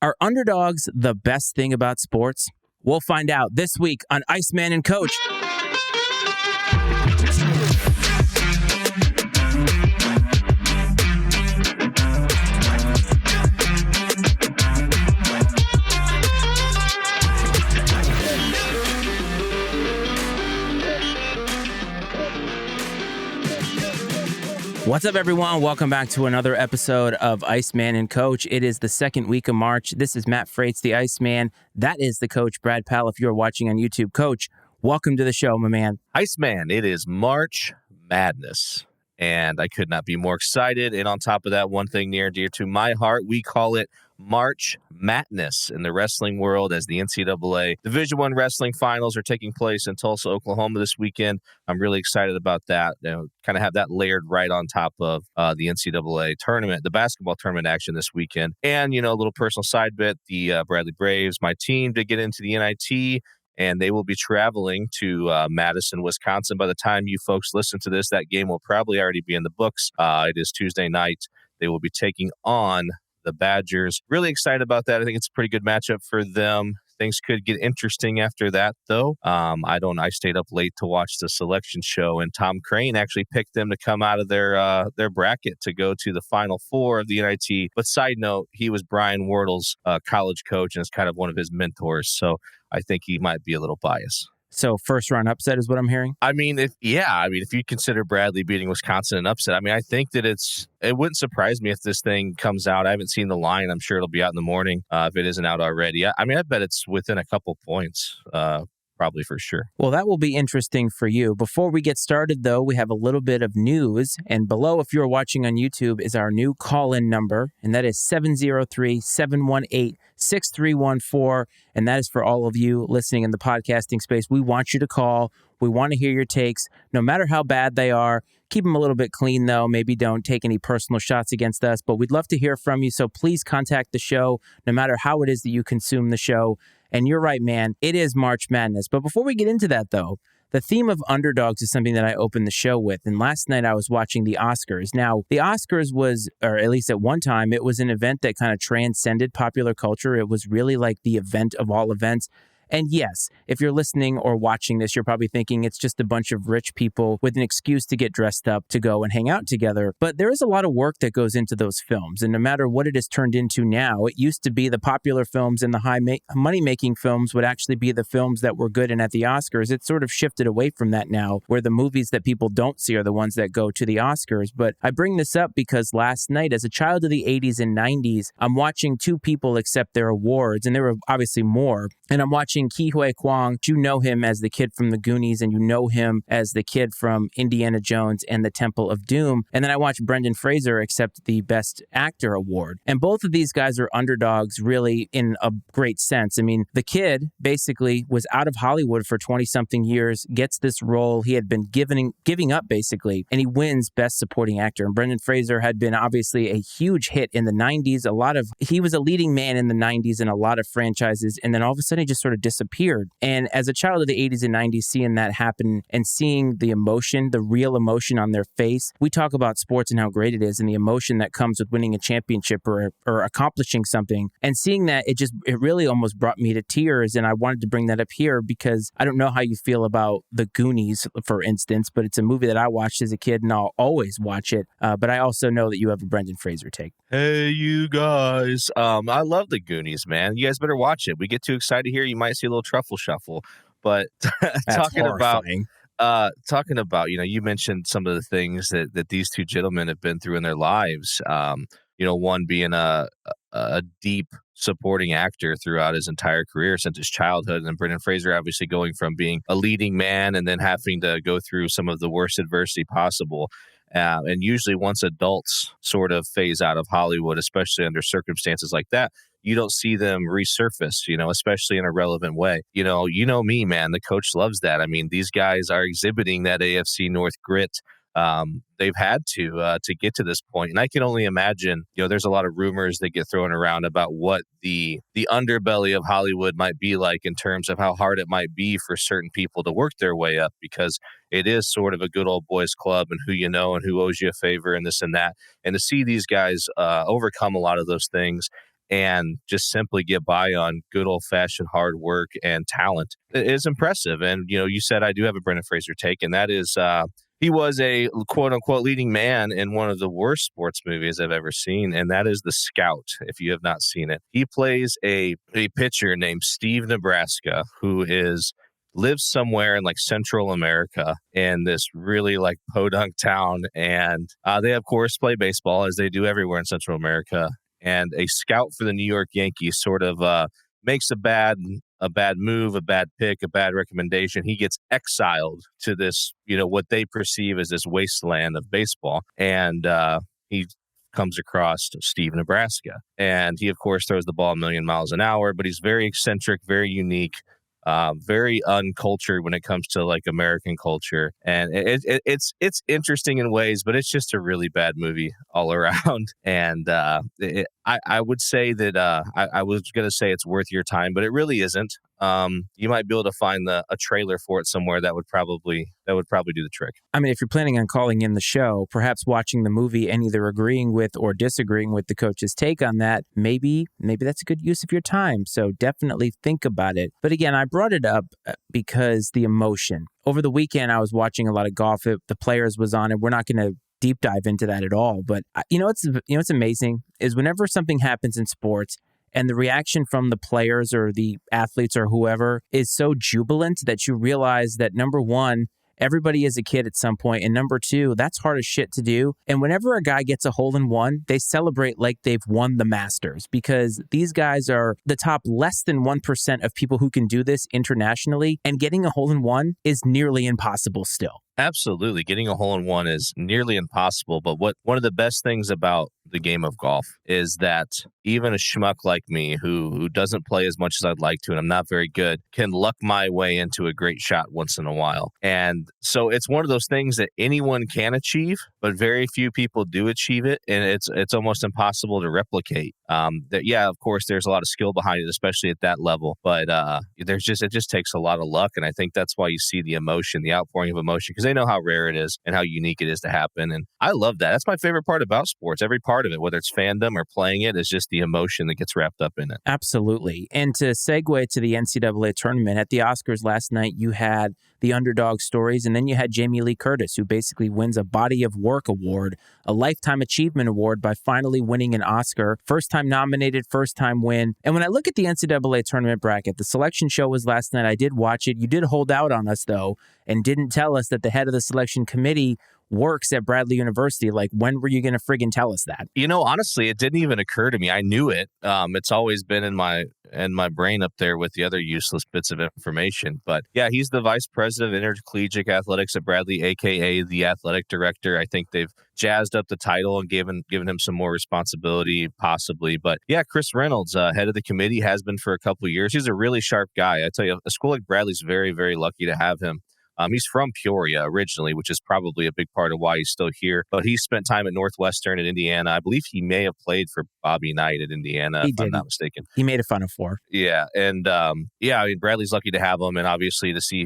Are underdogs the best thing about sports? We'll find out this week on Iceman and Coach. What's up, everyone? Welcome back to another episode of Iceman and Coach. It is the second week of March. This is Matt Freitz, the Iceman. That is the coach, Brad Powell, if you're watching on YouTube. Coach, welcome to the show, my man. Iceman, it is March Madness, and I could not be more excited. And on top of that, one thing near and dear to my heart, we call it March Madness in the wrestling world as the NCAA Division I Wrestling Finals are taking place in Tulsa, Oklahoma this weekend. I'm really excited about that. Kind of have that layered right on top of the NCAA tournament, the basketball tournament action this weekend. And, a little personal side bit, the Bradley Braves, my team, did get into the NIT, and they will be traveling to Madison, Wisconsin. By the time you folks listen to this, that game will probably already be in the books. It is Tuesday night. They will be taking on the Badgers. Really excited about that. I think it's a pretty good matchup for them. Things could get interesting after that, though. I stayed up late to watch the selection show, and Tom Crane actually picked them to come out of their bracket to go to the Final Four of the NIT. But side note, he was Brian Wardle's college coach and is kind of one of his mentors. So I think he might be a little biased. So first round upset is what I'm hearing? If you consider Bradley beating Wisconsin an upset, I think that it wouldn't surprise me if this thing comes out. I haven't seen the line. I'm sure it'll be out in the morning if it isn't out already. I bet it's within a couple points. Probably for sure. Well, that will be interesting for you. Before we get started, though, we have a little bit of news. And below, if you're watching on YouTube, is our new call-in number. And that is 703-718-6314. And that is for all of you listening in the podcasting space. We want you to call. We want to hear your takes, no matter how bad they are. Keep them a little bit clean, though. Maybe don't take any personal shots against us. But we'd love to hear from you. So please contact the show, no matter how it is that you consume the show. And you're right, man, it is March Madness. But before we get into that, though, the theme of underdogs is something that I opened the show with. And last night I was watching the Oscars. Now, the Oscars was, or at least at one time, it was an event that kind of transcended popular culture. It was really like the event of all events. And yes, if you're listening or watching this, you're probably thinking it's just a bunch of rich people with an excuse to get dressed up to go and hang out together. But there is a lot of work that goes into those films. And no matter what it has turned into now, it used to be the popular films and the money-making films would actually be the films that were good. And at the Oscars, it's sort of shifted away from that now, where the movies that people don't see are the ones that go to the Oscars. But I bring this up because last night, as a child of the 80s and 90s, I'm watching two people accept their awards. And there were obviously more. And I'm watching Ke Huy Quan. You know him as the kid from the Goonies, and you know him as the kid from Indiana Jones and the Temple of Doom. And then I watched Brendan Fraser accept the Best Actor award. And both of these guys are underdogs, really, in a great sense. The kid basically was out of Hollywood for 20-something years, gets this role he had been giving up, basically, and he wins Best Supporting Actor. And Brendan Fraser had been obviously a huge hit in the 90s. He was a leading man in the 90s in a lot of franchises, and then all of a sudden he just sort of disappeared. And as a child of the 80s and 90s, seeing that happen and seeing the emotion, the real emotion on their face, we talk about sports and how great it is and the emotion that comes with winning a championship or accomplishing something. And seeing that, it really almost brought me to tears. And I wanted to bring that up here because I don't know how you feel about The Goonies, for instance, but it's a movie that I watched as a kid and I'll always watch it. But I also know that you have a Brendan Fraser take. Hey, you guys. I love The Goonies, man. You guys better watch it. We get too excited here. You might see a little truffle shuffle. But talking about, you mentioned some of the things that these two gentlemen have been through in their lives. One being a deep supporting actor throughout his entire career since his childhood. And Brendan Fraser obviously going from being a leading man and then having to go through some of the worst adversity possible. And usually once adults sort of phase out of Hollywood, especially under circumstances like that, you don't see them resurface, especially in a relevant way. You know me, man, the coach loves that. These guys are exhibiting that AFC North grit. They've had to get to this point. And I can only imagine, there's a lot of rumors that get thrown around about what the underbelly of Hollywood might be like in terms of how hard it might be for certain people to work their way up, because it is sort of a good old boys club and who you know and who owes you a favor and this and that. And to see these guys overcome a lot of those things and just simply get by on good old-fashioned hard work and talent is impressive. And, you said I do have a Brendan Fraser take, and that is he was a quote-unquote leading man in one of the worst sports movies I've ever seen, and that is The Scout, if you have not seen it. He plays a pitcher named Steve Nebraska, who lives somewhere in like Central America in this really like podunk town. And they, of course, play baseball as they do everywhere in Central America. And a scout for the New York Yankees sort of makes a bad move, a bad pick, a bad recommendation. He gets exiled to this, what they perceive as this wasteland of baseball. And he comes across Steve Nebraska. And he, of course, throws the ball a million miles an hour, but he's very eccentric, very unique. Very uncultured when it comes to like American culture, and it's interesting in ways, but it's just a really bad movie all around. And I would say that I was gonna say it's worth your time, but it really isn't. You might be able to find a trailer for it somewhere that would probably do the trick. I mean, if you're planning on calling in the show, perhaps watching the movie and either agreeing with or disagreeing with the coach's take on that, maybe that's a good use of your time. So definitely think about it. But again, I brought it up because the emotion. Over the weekend, I was watching a lot of golf. The Players was on, and we're not going to deep dive into that at all. But what's amazing is whenever something happens in sports, and the reaction from the players or the athletes or whoever is so jubilant that you realize that, number one, everybody is a kid at some point, and number two, that's hard as shit to do. And whenever a guy gets a hole-in-one, they celebrate like they've won the Masters, because these guys are the top less than 1% of people who can do this internationally, and getting a hole-in-one is nearly impossible still. Absolutely. Getting a hole-in-one is nearly impossible. But one of the best things about the game of golf is that even a schmuck like me who doesn't play as much as I'd like to, and I'm not very good, can luck my way into a great shot once in a while. And so it's one of those things that anyone can achieve, but very few people do achieve it. And it's almost impossible to replicate. Of course, there's a lot of skill behind it, especially at that level. But it just takes a lot of luck. And I think that's why you see the emotion, the outpouring of emotion, because they know how rare it is and how unique it is to happen. And I love that. That's my favorite part about sports. Every part of it, whether it's fandom or playing it, is just the emotion that gets wrapped up in it. Absolutely. And to segue to the NCAA tournament, at the Oscars last night, you had the Underdog stories, and then you had Jamie Lee Curtis, who basically wins a Body of Work award, a Lifetime Achievement Award, by finally winning an Oscar. First time nominated, first time win. And when I look at the NCAA tournament bracket, the selection show was last night. I did watch it. You did hold out on us, though, and didn't tell us that the head of the selection committee works at Bradley University. Like, when were you going to friggin' tell us that? Honestly, it didn't even occur to me. I knew it. It's always been in my brain up there with the other useless bits of information. But yeah, he's the vice president of intercollegiate athletics at Bradley, aka the athletic director. I think they've jazzed up the title and given him some more responsibility, possibly. But yeah, Chris Reynolds, head of the committee, has been for a couple of years. He's a really sharp guy. I tell you, a school like Bradley's very, very lucky to have him. He's from Peoria originally, which is probably a big part of why he's still here. But he spent time at Northwestern in Indiana. I believe he may have played for Bobby Knight at Indiana, if I'm not mistaken. He made a Final Four. Yeah, and Bradley's lucky to have him, and obviously to see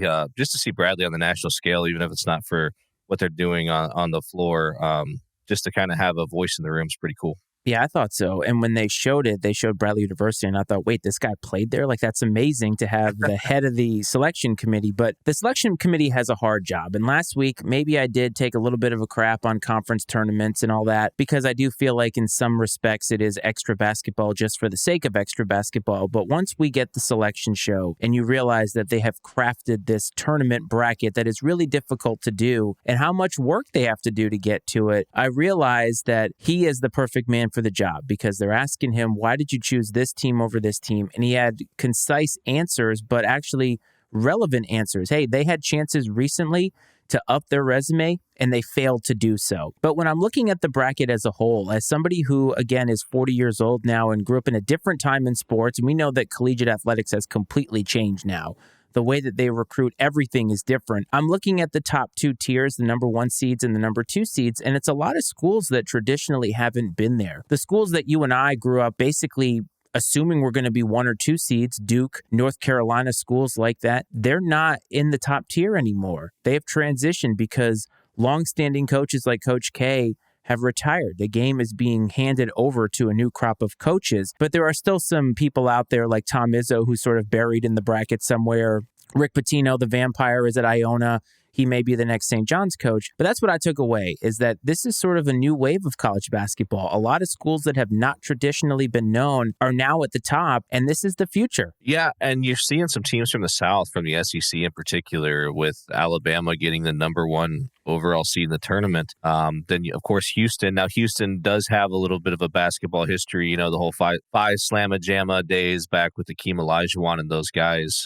Bradley on the national scale, even if it's not for what they're doing on the floor, just to kind of have a voice in the room is pretty cool. Yeah, I thought so. And when they showed Bradley University, and I thought, wait, this guy played there? Like, that's amazing to have the head of the selection committee. But the selection committee has a hard job. And last week, maybe I did take a little bit of a crap on conference tournaments and all that, because I do feel like in some respects it is extra basketball just for the sake of extra basketball. But once we get the selection show and you realize that they have crafted this tournament bracket that is really difficult to do and how much work they have to do to get to it, I realize that he is the perfect man for the job, because they're asking him, why did you choose this team over this team? And he had concise answers, but actually relevant answers. Hey, they had chances recently to up their resume and they failed to do so. But when I'm looking at the bracket as a whole, as somebody who, again, is 40 years old now and grew up in a different time in sports, and we know that collegiate athletics has completely changed now. The way that they recruit, everything is different. I'm looking at the top two tiers, the number 1 seeds and the number 2 seeds, and it's a lot of schools that traditionally haven't been there. The schools that you and I grew up basically assuming we're going to be 1 or 2 seeds, Duke, North Carolina, schools like that, they're not in the top tier anymore. They have transitioned because longstanding coaches like Coach K have retired. The game is being handed over to a new crop of coaches, but there are still some people out there like Tom Izzo, who's sort of buried in the bracket somewhere. Rick Pitino, the vampire, is at Iona. He may be the next St. John's coach. But that's what I took away, is that this is sort of a new wave of college basketball. A lot of schools that have not traditionally been known are now at the top, and this is the future. Yeah, and you're seeing some teams from the South, from the SEC in particular, with Alabama getting the number one overall seed in the tournament. Then, of course, Houston. Now, Houston does have a little bit of a basketball history. You know, the whole five Slamma Jamma days back with Akeem Olajuwon and those guys.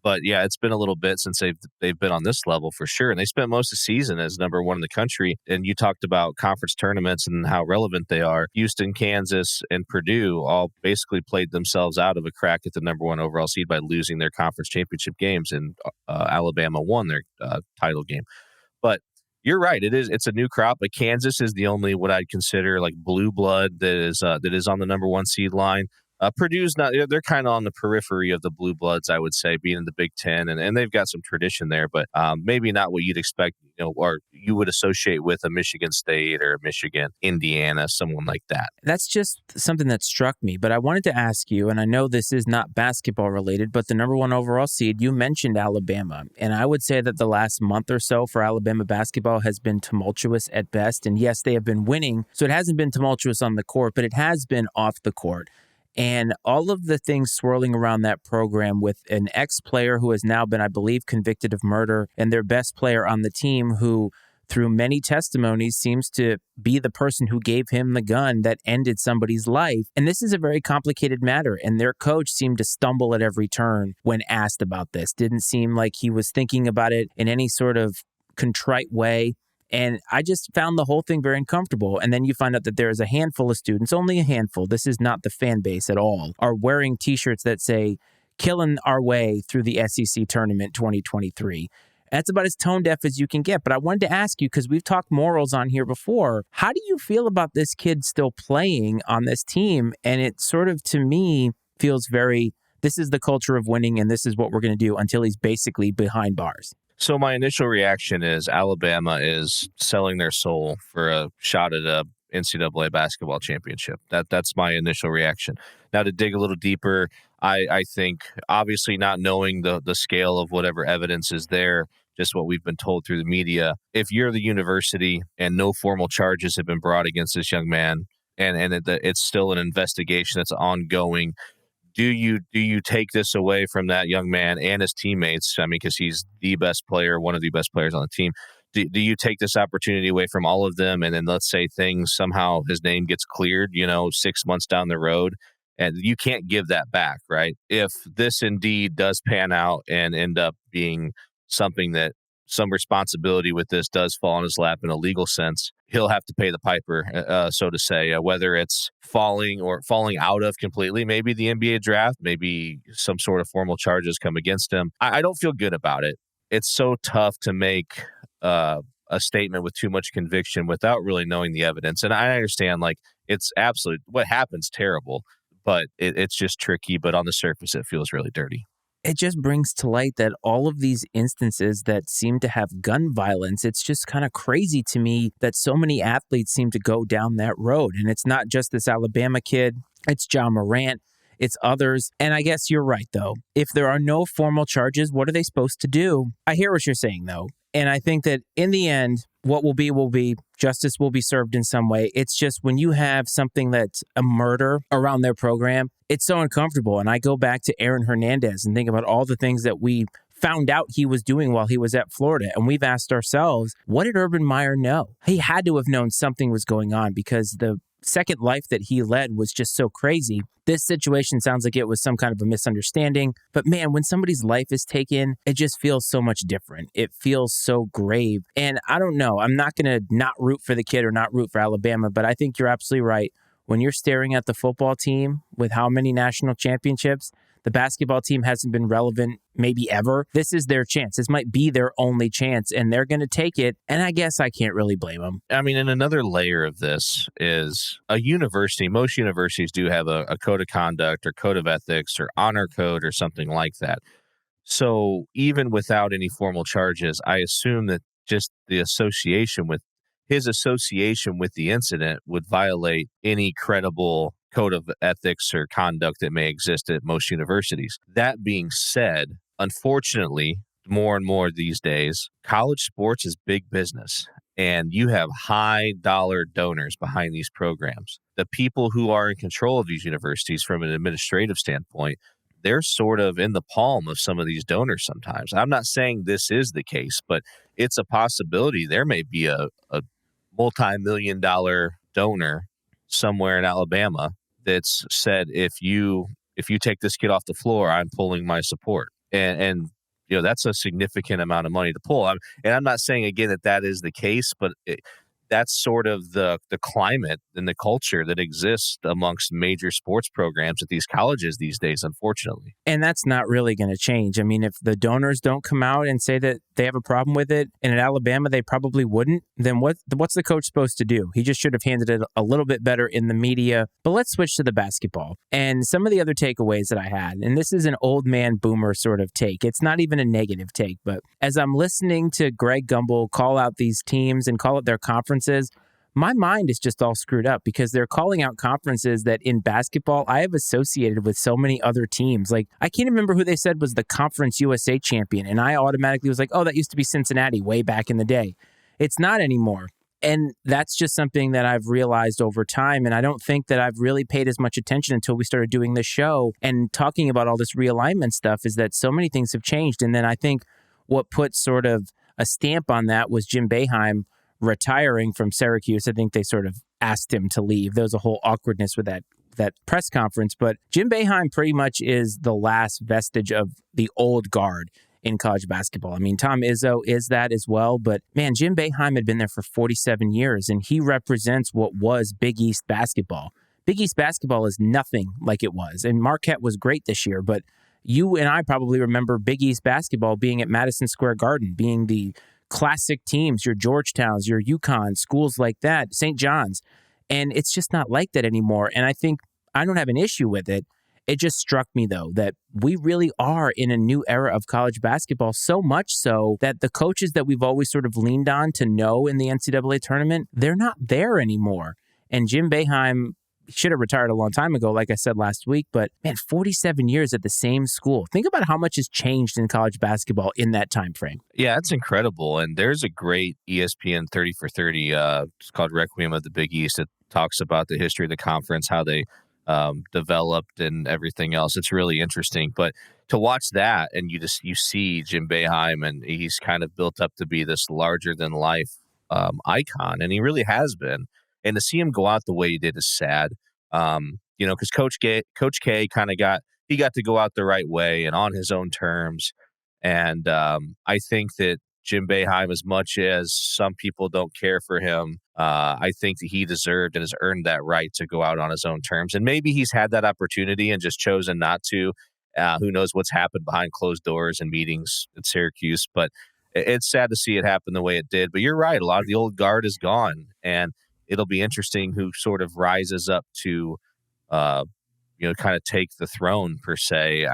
But yeah, it's been a little bit since they've been on this level for sure. And they spent most of the season as number one in the country. And you talked about conference tournaments and how relevant they are. Houston, Kansas, and Purdue all basically played themselves out of a crack at the number one overall seed by losing their conference championship games. And Alabama won their title game. But you're right. It's a new crop, but Kansas is the only what I'd consider like blue blood that is on the number one seed line. Purdue's not, they're kind of on the periphery of the blue bloods, I would say, being in the Big Ten, and they've got some tradition there, but maybe not what you'd expect, or you would associate with a Michigan State or Michigan, Indiana, someone like that. That's just something that struck me, but I wanted to ask you, and I know this is not basketball related, but the number one overall seed, you mentioned Alabama, and I would say that the last month or so for Alabama basketball has been tumultuous at best, and yes, they have been winning, so it hasn't been tumultuous on the court, but it has been off the court. And all of the things swirling around that program with an ex-player who has now been, I believe, convicted of murder, and their best player on the team who, through many testimonies, seems to be the person who gave him the gun that ended somebody's life. And this is a very complicated matter. And their coach seemed to stumble at every turn when asked about this. Didn't seem like he was thinking about it in any sort of contrite way. And I just found the whole thing very uncomfortable. And then you find out that there is a handful of students, only a handful, this is not the fan base at all, are wearing T-shirts that say, "Killing our way through the SEC Tournament 2023. That's about as tone deaf as you can get. But I wanted to ask you, because we've talked morals on here before, how do you feel about this kid still playing on this team? And it sort of, to me, feels very, this is the culture of winning and this is what we're going to do until he's basically behind bars. So my initial reaction is Alabama is selling their soul for a shot at a NCAA basketball championship. That's my initial reaction. Now, to dig a little deeper, I think obviously not knowing the scale of whatever evidence is there, just what we've been told through the media, if you're the university and no formal charges have been brought against this young man and it's still an investigation that's ongoing, do you take this away from that young man and his teammates? I mean, because he's the best player, one of the best players on the team. Do you take this opportunity away from all of them? And then let's say things somehow his name gets cleared, 6 months down the road, and you can't give that back, right? If this indeed does pan out and end up being something that some responsibility with this does fall on his lap in a legal sense, he'll have to pay the piper, so to say, whether it's falling out of completely, maybe the NBA draft, maybe some sort of formal charges come against him. I don't feel good about it. It's so tough to make a statement with too much conviction without really knowing the evidence. And I understand, like, it's absolute, what happens terrible, but it's just tricky. But on the surface, it feels really dirty. It just brings to light that all of these instances that seem to have gun violence, it's just kind of crazy to me that so many athletes seem to go down that road. And it's not just this Alabama kid, it's John Morant, it's others. And I guess you're right, though. If there are no formal charges, what are they supposed to do? I hear what you're saying, though. And I think that in the end, what will be, justice will be served in some way. It's just when you have something that's a murder around their program, it's so uncomfortable. And I go back to Aaron Hernandez and think about all the things that we found out he was doing while he was at Florida. And we've asked ourselves, what did Urban Meyer know? He had to have known something was going on because the second life that he led was just so crazy. This situation sounds like it was some kind of a misunderstanding. But man, when somebody's life is taken, it just feels so much different. It feels so grave. And I don't know. I'm not going to not root for the kid or not root for Alabama, but I think you're absolutely right. When you're staring at the football team with how many national championships, the basketball team hasn't been relevant maybe ever. This is their chance. This might be their only chance, and they're going to take it. And I guess I can't really blame them. I mean, and another layer of this is a university. Most universities do have a code of conduct or code of ethics or honor code or something like that. So even without any formal charges, I assume that just the association with his association with the incident would violate any credible code of ethics or conduct that may exist at most universities. That being said, unfortunately, more and more these days, college sports is big business, and you have high dollar donors behind these programs. The people who are in control of these universities from an administrative standpoint, they're sort of in the palm of some of these donors sometimes. I'm not saying this is the case, but it's a possibility. There may be a multi-million-dollar donor somewhere in Alabama that's said, if you take this kid off the floor, I'm pulling my support. And that's a significant amount of money to pull. And I'm not saying, again, that is the case, but that's sort of the climate and the culture that exists amongst major sports programs at these colleges these days, unfortunately. And that's not really going to change. I mean, if the donors don't come out and say that they have a problem with it, and at Alabama they probably wouldn't, then what's the coach supposed to do? He just should have handled it a little bit better in the media. But let's switch to the basketball. And some of the other takeaways that I had, and this is an old man boomer sort of take. It's not even a negative take, but as I'm listening to Greg Gumbel call out these teams and call it their conferences, my mind is just all screwed up because they're calling out conferences that in basketball I have associated with so many other teams. Like, I can't remember who they said was the Conference USA champion, and I automatically was like, oh, that used to be Cincinnati way back in the day. It's not anymore. And that's just something that I've realized over time, and I don't think that I've really paid as much attention until we started doing this show and talking about all this realignment stuff, is that so many things have changed. And then I think what put sort of a stamp on that was Jim Boeheim retiring from Syracuse. I think they sort of asked him to leave. There was a whole awkwardness with that press conference. But Jim Boeheim pretty much is the last vestige of the old guard in college basketball. I mean, Tom Izzo is that as well. But man, Jim Boeheim had been there for 47 years, and he represents what was Big East basketball. Big East basketball is nothing like it was. And Marquette was great this year, but you and I probably remember Big East basketball being at Madison Square Garden, being the classic teams, your Georgetowns, your UConn, schools like that, St. John's. And it's just not like that anymore. And I think I don't have an issue with it. It just struck me, though, that we really are in a new era of college basketball, so much so that the coaches that we've always sort of leaned on to know in the NCAA tournament, they're not there anymore. And Jim Boeheim should have retired a long time ago, like I said last week, but man, 47 years at the same school. Think about how much has changed in college basketball in that time frame. Yeah, it's incredible. And there's a great ESPN 30 for 30, it's called Requiem of the Big East. It talks about the history of the conference, how they developed and everything else. It's really interesting. But to watch that, and you see Jim Boeheim, and he's kind of built up to be this larger than life icon, and he really has been. And to see him go out the way he did is sad. Because Coach K kind of got to go out the right way and on his own terms. And I think that Jim Boeheim, as much as some people don't care for him, I think that he deserved and has earned that right to go out on his own terms. And maybe he's had that opportunity and just chosen not to. Who knows what's happened behind closed doors and meetings at Syracuse. But it's sad to see it happen the way it did. But you're right. A lot of the old guard is gone. And it'll be interesting who sort of rises up to, kind of take the throne, per se.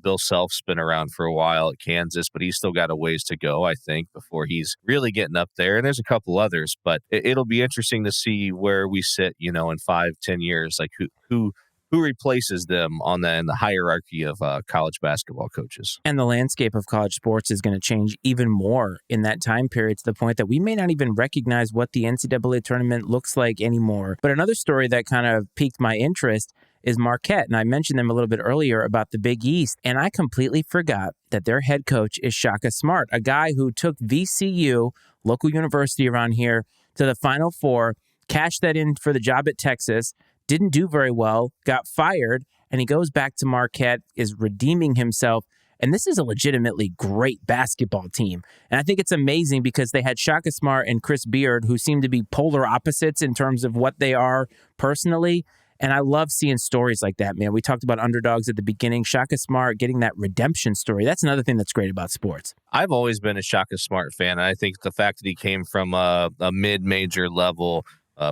Bill Self's been around for a while at Kansas, but he's still got a ways to go, I think, before he's really getting up there. And there's a couple others, but it'll be interesting to see where we sit, in 5-10 years, like who replaces them in the hierarchy of college basketball coaches. And the landscape of college sports is going to change even more in that time period, to the point that we may not even recognize what the NCAA tournament looks like anymore. But another story that kind of piqued my interest is Marquette. And I mentioned them a little bit earlier about the Big East. And I completely forgot that their head coach is Shaka Smart, a guy who took VCU, local university around here, to the Final Four, cashed that in for the job at Texas, didn't do very well, got fired, and he goes back to Marquette, is redeeming himself. And this is a legitimately great basketball team. And I think it's amazing because they had Shaka Smart and Chris Beard, who seem to be polar opposites in terms of what they are personally. And I love seeing stories like that, man. We talked about underdogs at the beginning. Shaka Smart getting that redemption story. That's another thing that's great about sports. I've always been a Shaka Smart fan. And I think the fact that he came from a mid-major level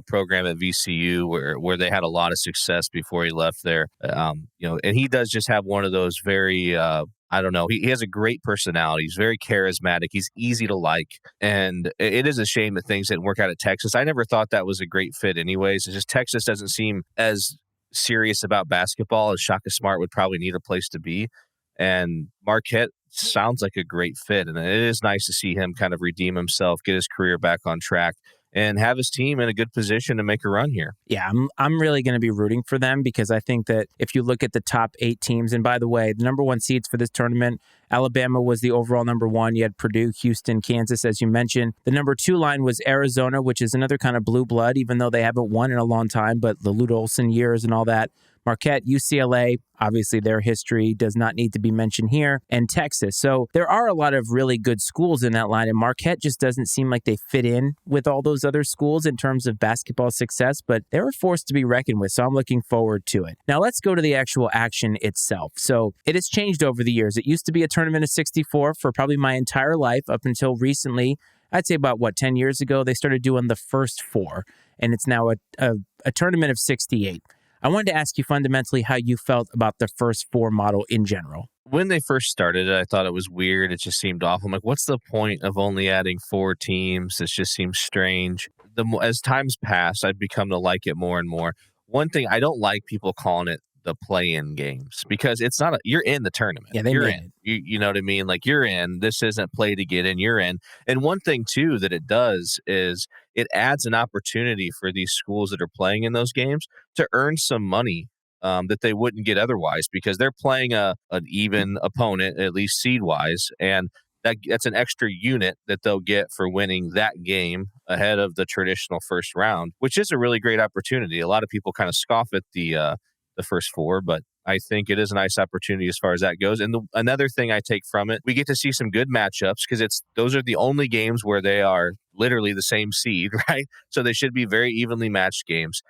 program at VCU where they had a lot of success before he left there. And he does just have one of those very I don't know. He has a great personality. He's very charismatic. He's easy to like. And it is a shame that things didn't work out at Texas. I never thought that was a great fit anyways. It's just Texas doesn't seem as serious about basketball as Shaka Smart would probably need a place to be. And Marquette sounds like a great fit. And it is nice to see him kind of redeem himself, get his career back on track, and have his team in a good position to make a run here. Yeah, I'm really going to be rooting for them because I think that if you look at the top 8 teams, and by the way, the number 1 seeds for this tournament, Alabama was the overall number 1. You had Purdue, Houston, Kansas, as you mentioned. The number 2 line was Arizona, which is another kind of blue blood, even though they haven't won in a long time, but the Lute Olson years and all that. Marquette, UCLA, obviously their history does not need to be mentioned here, and Texas. So there are a lot of really good schools in that line, and Marquette just doesn't seem like they fit in with all those other schools in terms of basketball success, but they're a force to be reckoned with, so I'm looking forward to it. Now let's go to the actual action itself. So it has changed over the years. It used to be a tournament of 64 for probably my entire life up until recently. I'd say about, 10 years ago, they started doing the first 4, and it's now a tournament of 68. I wanted to ask you fundamentally how you felt about the first 4 model in general. When they first started it, I thought it was weird. It just seemed awful. I'm like, what's the point of only adding 4 teams? This just seems strange. As time's passed, I've become to like it more and more. One thing, I don't like people calling it the play-in games because it's not you're in the tournament. Yeah, you're in. You know what I mean? Like, you're in. This isn't play to get in. You're in. And one thing, too, that it does is it adds an opportunity for these schools that are playing in those games to earn some money that they wouldn't get otherwise because they're playing an even opponent, at least seed-wise, and that's an extra unit that they'll get for winning that game ahead of the traditional first round, which is a really great opportunity. A lot of people kind of scoff at the first 4, but I think it is a nice opportunity as far as that goes. And another thing I take from it, we get to see some good matchups because those are the only games where they are literally the same seed, right? So they should be very evenly matched games.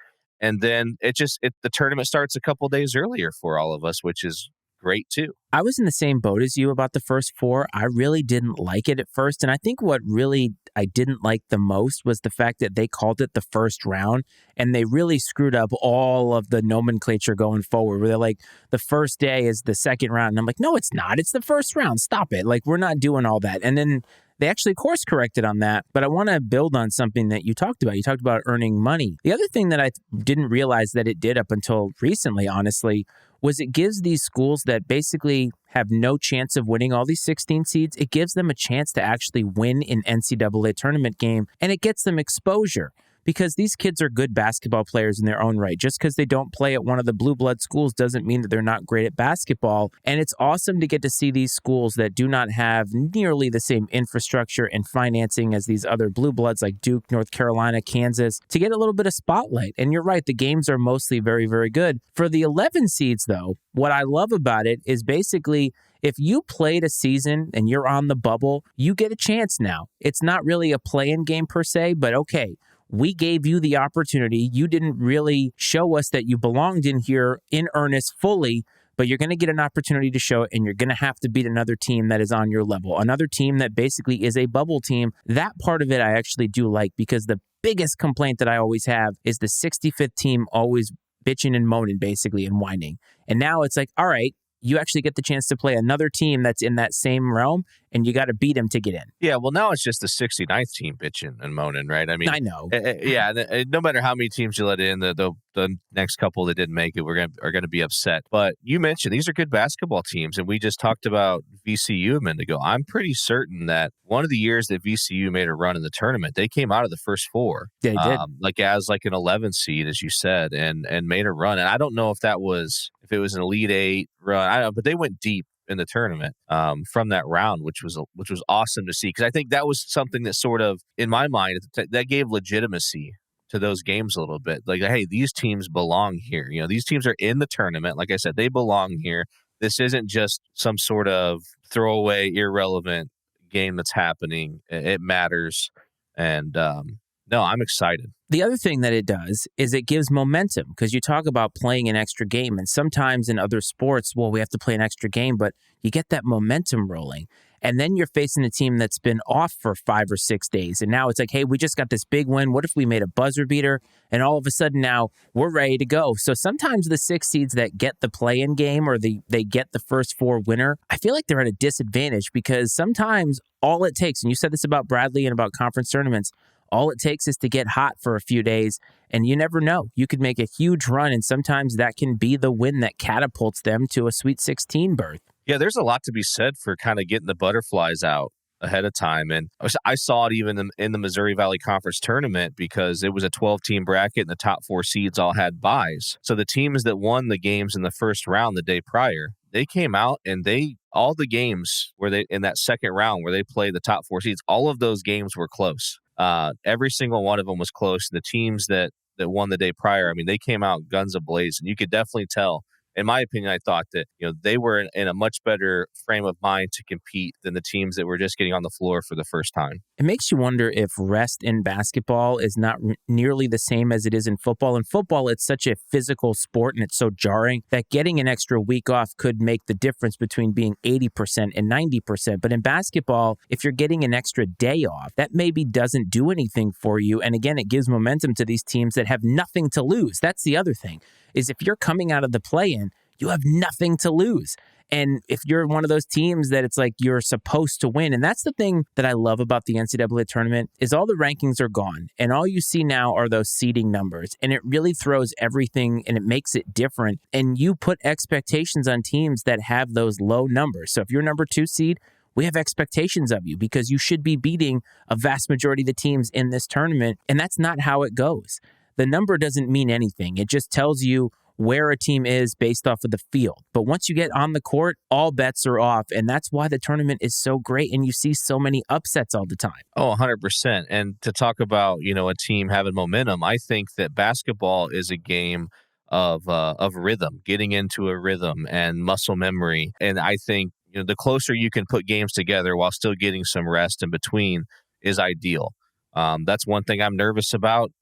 And then the tournament starts a couple days earlier for all of us, which is great too. I was in the same boat as you about the first 4. I really didn't like it at first. And I think what really I didn't like the most was the fact that they called it the first round and they really screwed up all of the nomenclature going forward where they're like, the first day is the second round. And I'm like, no, it's not. It's the first round. Stop it. Like, we're not doing all that. And then they actually course corrected on that. But I want to build on something that you talked about. You talked about earning money. The other thing that I didn't realize that it did up until recently, honestly, was it gives these schools that basically have no chance of winning all these 16 seeds, it gives them a chance to actually win an NCAA tournament game, and it gets them exposure. Because these kids are good basketball players in their own right. Just because they don't play at one of the blue blood schools doesn't mean that they're not great at basketball. And it's awesome to get to see these schools that do not have nearly the same infrastructure and financing as these other blue bloods like Duke, North Carolina, Kansas, to get a little bit of spotlight. And you're right, the games are mostly very, very good. For the 11 seeds, though, what I love about it is basically if you played a season and you're on the bubble, you get a chance now. It's not really a play-in game per se, but okay, we gave you the opportunity. You didn't really show us that you belonged in here in earnest fully, but you're going to get an opportunity to show it, and you're going to have to beat another team that is on your level, another team that basically is a bubble team. That part of it I actually do like because the biggest complaint that I always have is the 65th team always bitching and moaning basically and whining. And now it's like, all right, you actually get the chance to play another team that's in that same realm, and you got to beat them to get in. Yeah, well, now it's just the 69th team bitching and moaning, right? I mean, I know. No matter how many teams you let in, the next couple that didn't make it are going to be upset. But you mentioned these are good basketball teams, and we just talked about VCU a minute ago. I'm pretty certain that one of the years that VCU made a run in the tournament, they came out of the first 4. They did. As an 11 seed, as you said, and made a run. And I don't know if it was an Elite 8 run. I don't know, but they went deep in the tournament from that round, which was awesome to see. Because I think that was something that sort of, in my mind, that gave legitimacy to those games a little bit. Like, hey, these teams belong here. You know, these teams are in the tournament. Like I said, they belong here. This isn't just some sort of throwaway, irrelevant game that's happening. It matters. And No, I'm excited. The other thing that it does is it gives momentum because you talk about playing an extra game. And sometimes in other sports, well, we have to play an extra game, but you get that momentum rolling. And then you're facing a team that's been off for 5 or 6 days. And now it's like, hey, we just got this big win. What if we made a buzzer beater? And all of a sudden now we're ready to go. So sometimes the 6 seeds that get the play-in game or they get the first 4 winner, I feel like they're at a disadvantage because sometimes all it takes, and you said this about Bradley and about conference tournaments, all it takes is to get hot for a few days, and you never know. You could make a huge run, and sometimes that can be the win that catapults them to a Sweet 16 berth. Yeah, there's a lot to be said for kind of getting the butterflies out ahead of time. And I saw it even in the Missouri Valley Conference tournament because it was a 12-team bracket and the top 4 seeds all had byes. So the teams that won the games in the first round the day prior, they came out and all the games where they in that second round where they played the top 4 seeds, all of those games were close. Every single one of them was close. The teams that won the day prior, I mean, they came out guns a-blazing. You could definitely tell. In my opinion, I thought that they were in a much better frame of mind to compete than the teams that were just getting on the floor for the first time. It makes you wonder if rest in basketball is not nearly the same as it is in football. In football, it's such a physical sport and it's so jarring that getting an extra week off could make the difference between being 80% and 90%. But in basketball, if you're getting an extra day off, that maybe doesn't do anything for you. And again, it gives momentum to these teams that have nothing to lose. That's the other thing, is if you're coming out of the play-in, you have nothing to lose. And if you're one of those teams that it's like you're supposed to win, and that's the thing that I love about the NCAA tournament, is all the rankings are gone. And all you see now are those seeding numbers. And it really throws everything and it makes it different. And you put expectations on teams that have those low numbers. So if you're number 2 seed, we have expectations of you because you should be beating a vast majority of the teams in this tournament. And that's not how it goes. The number doesn't mean anything. It just tells you where a team is based off of the field. But once you get on the court, all bets are off. And that's why the tournament is so great. And you see so many upsets all the time. Oh, 100%. And to talk about, a team having momentum, I think that basketball is a game of rhythm, getting into a rhythm and muscle memory. And I think, the closer you can put games together while still getting some rest in between is ideal. That's one thing I'm nervous about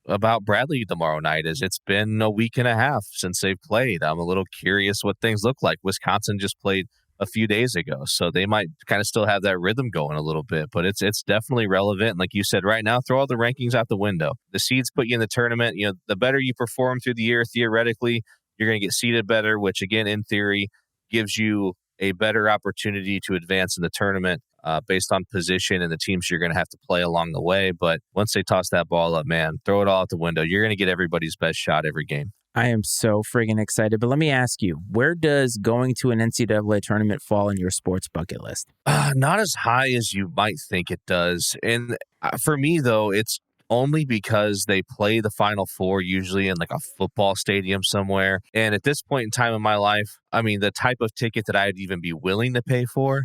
Bradley tomorrow night is it's been a week and a half since they've played. I'm a little curious what things look like. Wisconsin just played a few days ago, so they might kind of still have that rhythm going a little bit, but it's definitely relevant. And like you said, right now, throw all the rankings out the window. The seeds put you in the tournament. The better you perform through the year, theoretically, you're going to get seeded better, which again, in theory, gives you a better opportunity to advance in the tournament based on position and the teams you're going to have to play along the way. But once they toss that ball up, man, throw it all out the window. You're going to get everybody's best shot every game. I am so friggin' excited. But let me ask you, where does going to an NCAA tournament fall in your sports bucket list? Not as high as you might think it does. And for me, though, it's only because they play the Final Four usually in like a football stadium somewhere. And at this point in time in my life, I mean, the type of ticket that I'd even be willing to pay for,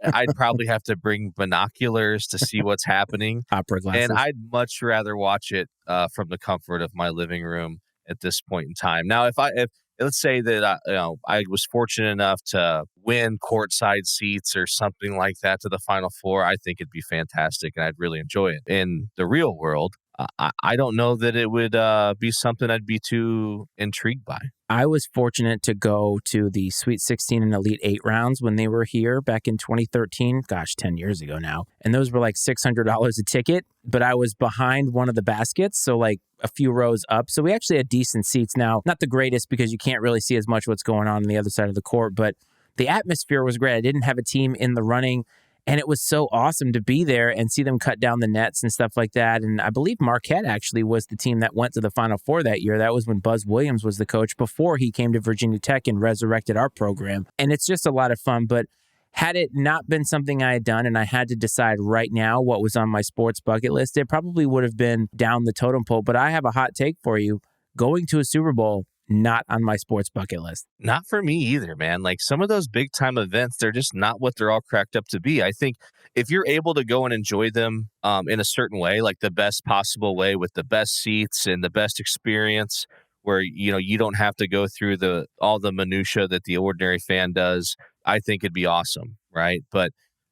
I'd probably have to bring binoculars to see what's happening. Opera glasses. And I'd much rather watch it from the comfort of my living room at this point in time. Now, if let's say that I was fortunate enough to win courtside seats or something like that to the Final Four, I think it'd be fantastic and I'd really enjoy it. In the real world, I don't know that it would be something I'd be too intrigued by. I was fortunate to go to the Sweet 16 and Elite 8 rounds when they were here back in 2013. Gosh, 10 years ago now. And those were like $600 a ticket, but I was behind one of the baskets, so like a few rows up. So we actually had decent seats now. Not the greatest because you can't really see as much what's going on the other side of the court, but the atmosphere was great. I didn't have a team in the running, and it was so awesome to be there and see them cut down the nets and stuff like that. And I believe Marquette actually was the team that went to the Final Four that year. That was when Buzz Williams was the coach before he came to Virginia Tech and resurrected our program. And it's just a lot of fun. But had it not been something I had done and I had to decide right now what was on my sports bucket list, it probably would have been down the totem pole. But I have a hot take for you. Going to a Super Bowl, not on my sports bucket list. Not for me either, man. Like some of those big time events, they're just not what they're all cracked up to be. I think if you're able to go and enjoy them in a certain way, like the best possible way with the best seats and the best experience where, you don't have to go through all the minutia that the ordinary fan does, I think it'd be awesome. Right. But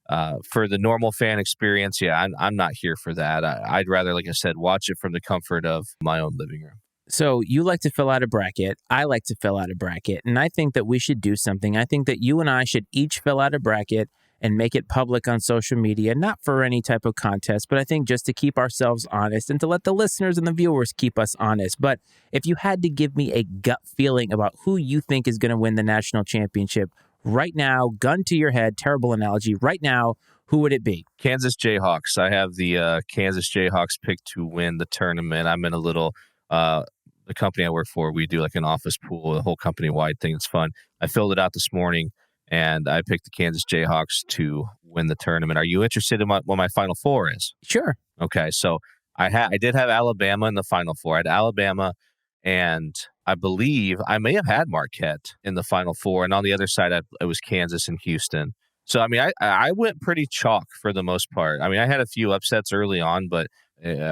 For the normal fan experience, yeah, I'm not here for that. I'd rather, like I said, watch it from the comfort of my own living room. So you like to fill out a bracket. I like to fill out a bracket. And I think that we should do something. I think that you and I should each fill out a bracket and make it public on social media, not for any type of contest, but I think just to keep ourselves honest and to let the listeners and the viewers keep us honest. But if you had to give me a gut feeling about who you think is going to win the national championship right now, gun to your head, terrible analogy, right now, who would it be? Kansas Jayhawks. I have the Kansas Jayhawks picked to win the tournament. I'm in a little the company I work for, we do like an office pool, a whole company-wide thing. It's fun. I filled it out this morning, and I picked the Kansas Jayhawks to win the tournament. Are you interested in what my Final Four is? Sure. Okay, so I did have Alabama in the Final Four. I had Alabama, and I believe I may have had Marquette in the Final Four, and on the other side, it was Kansas and Houston. So, I mean, I went pretty chalk for the most part. I mean, I had a few upsets early on, but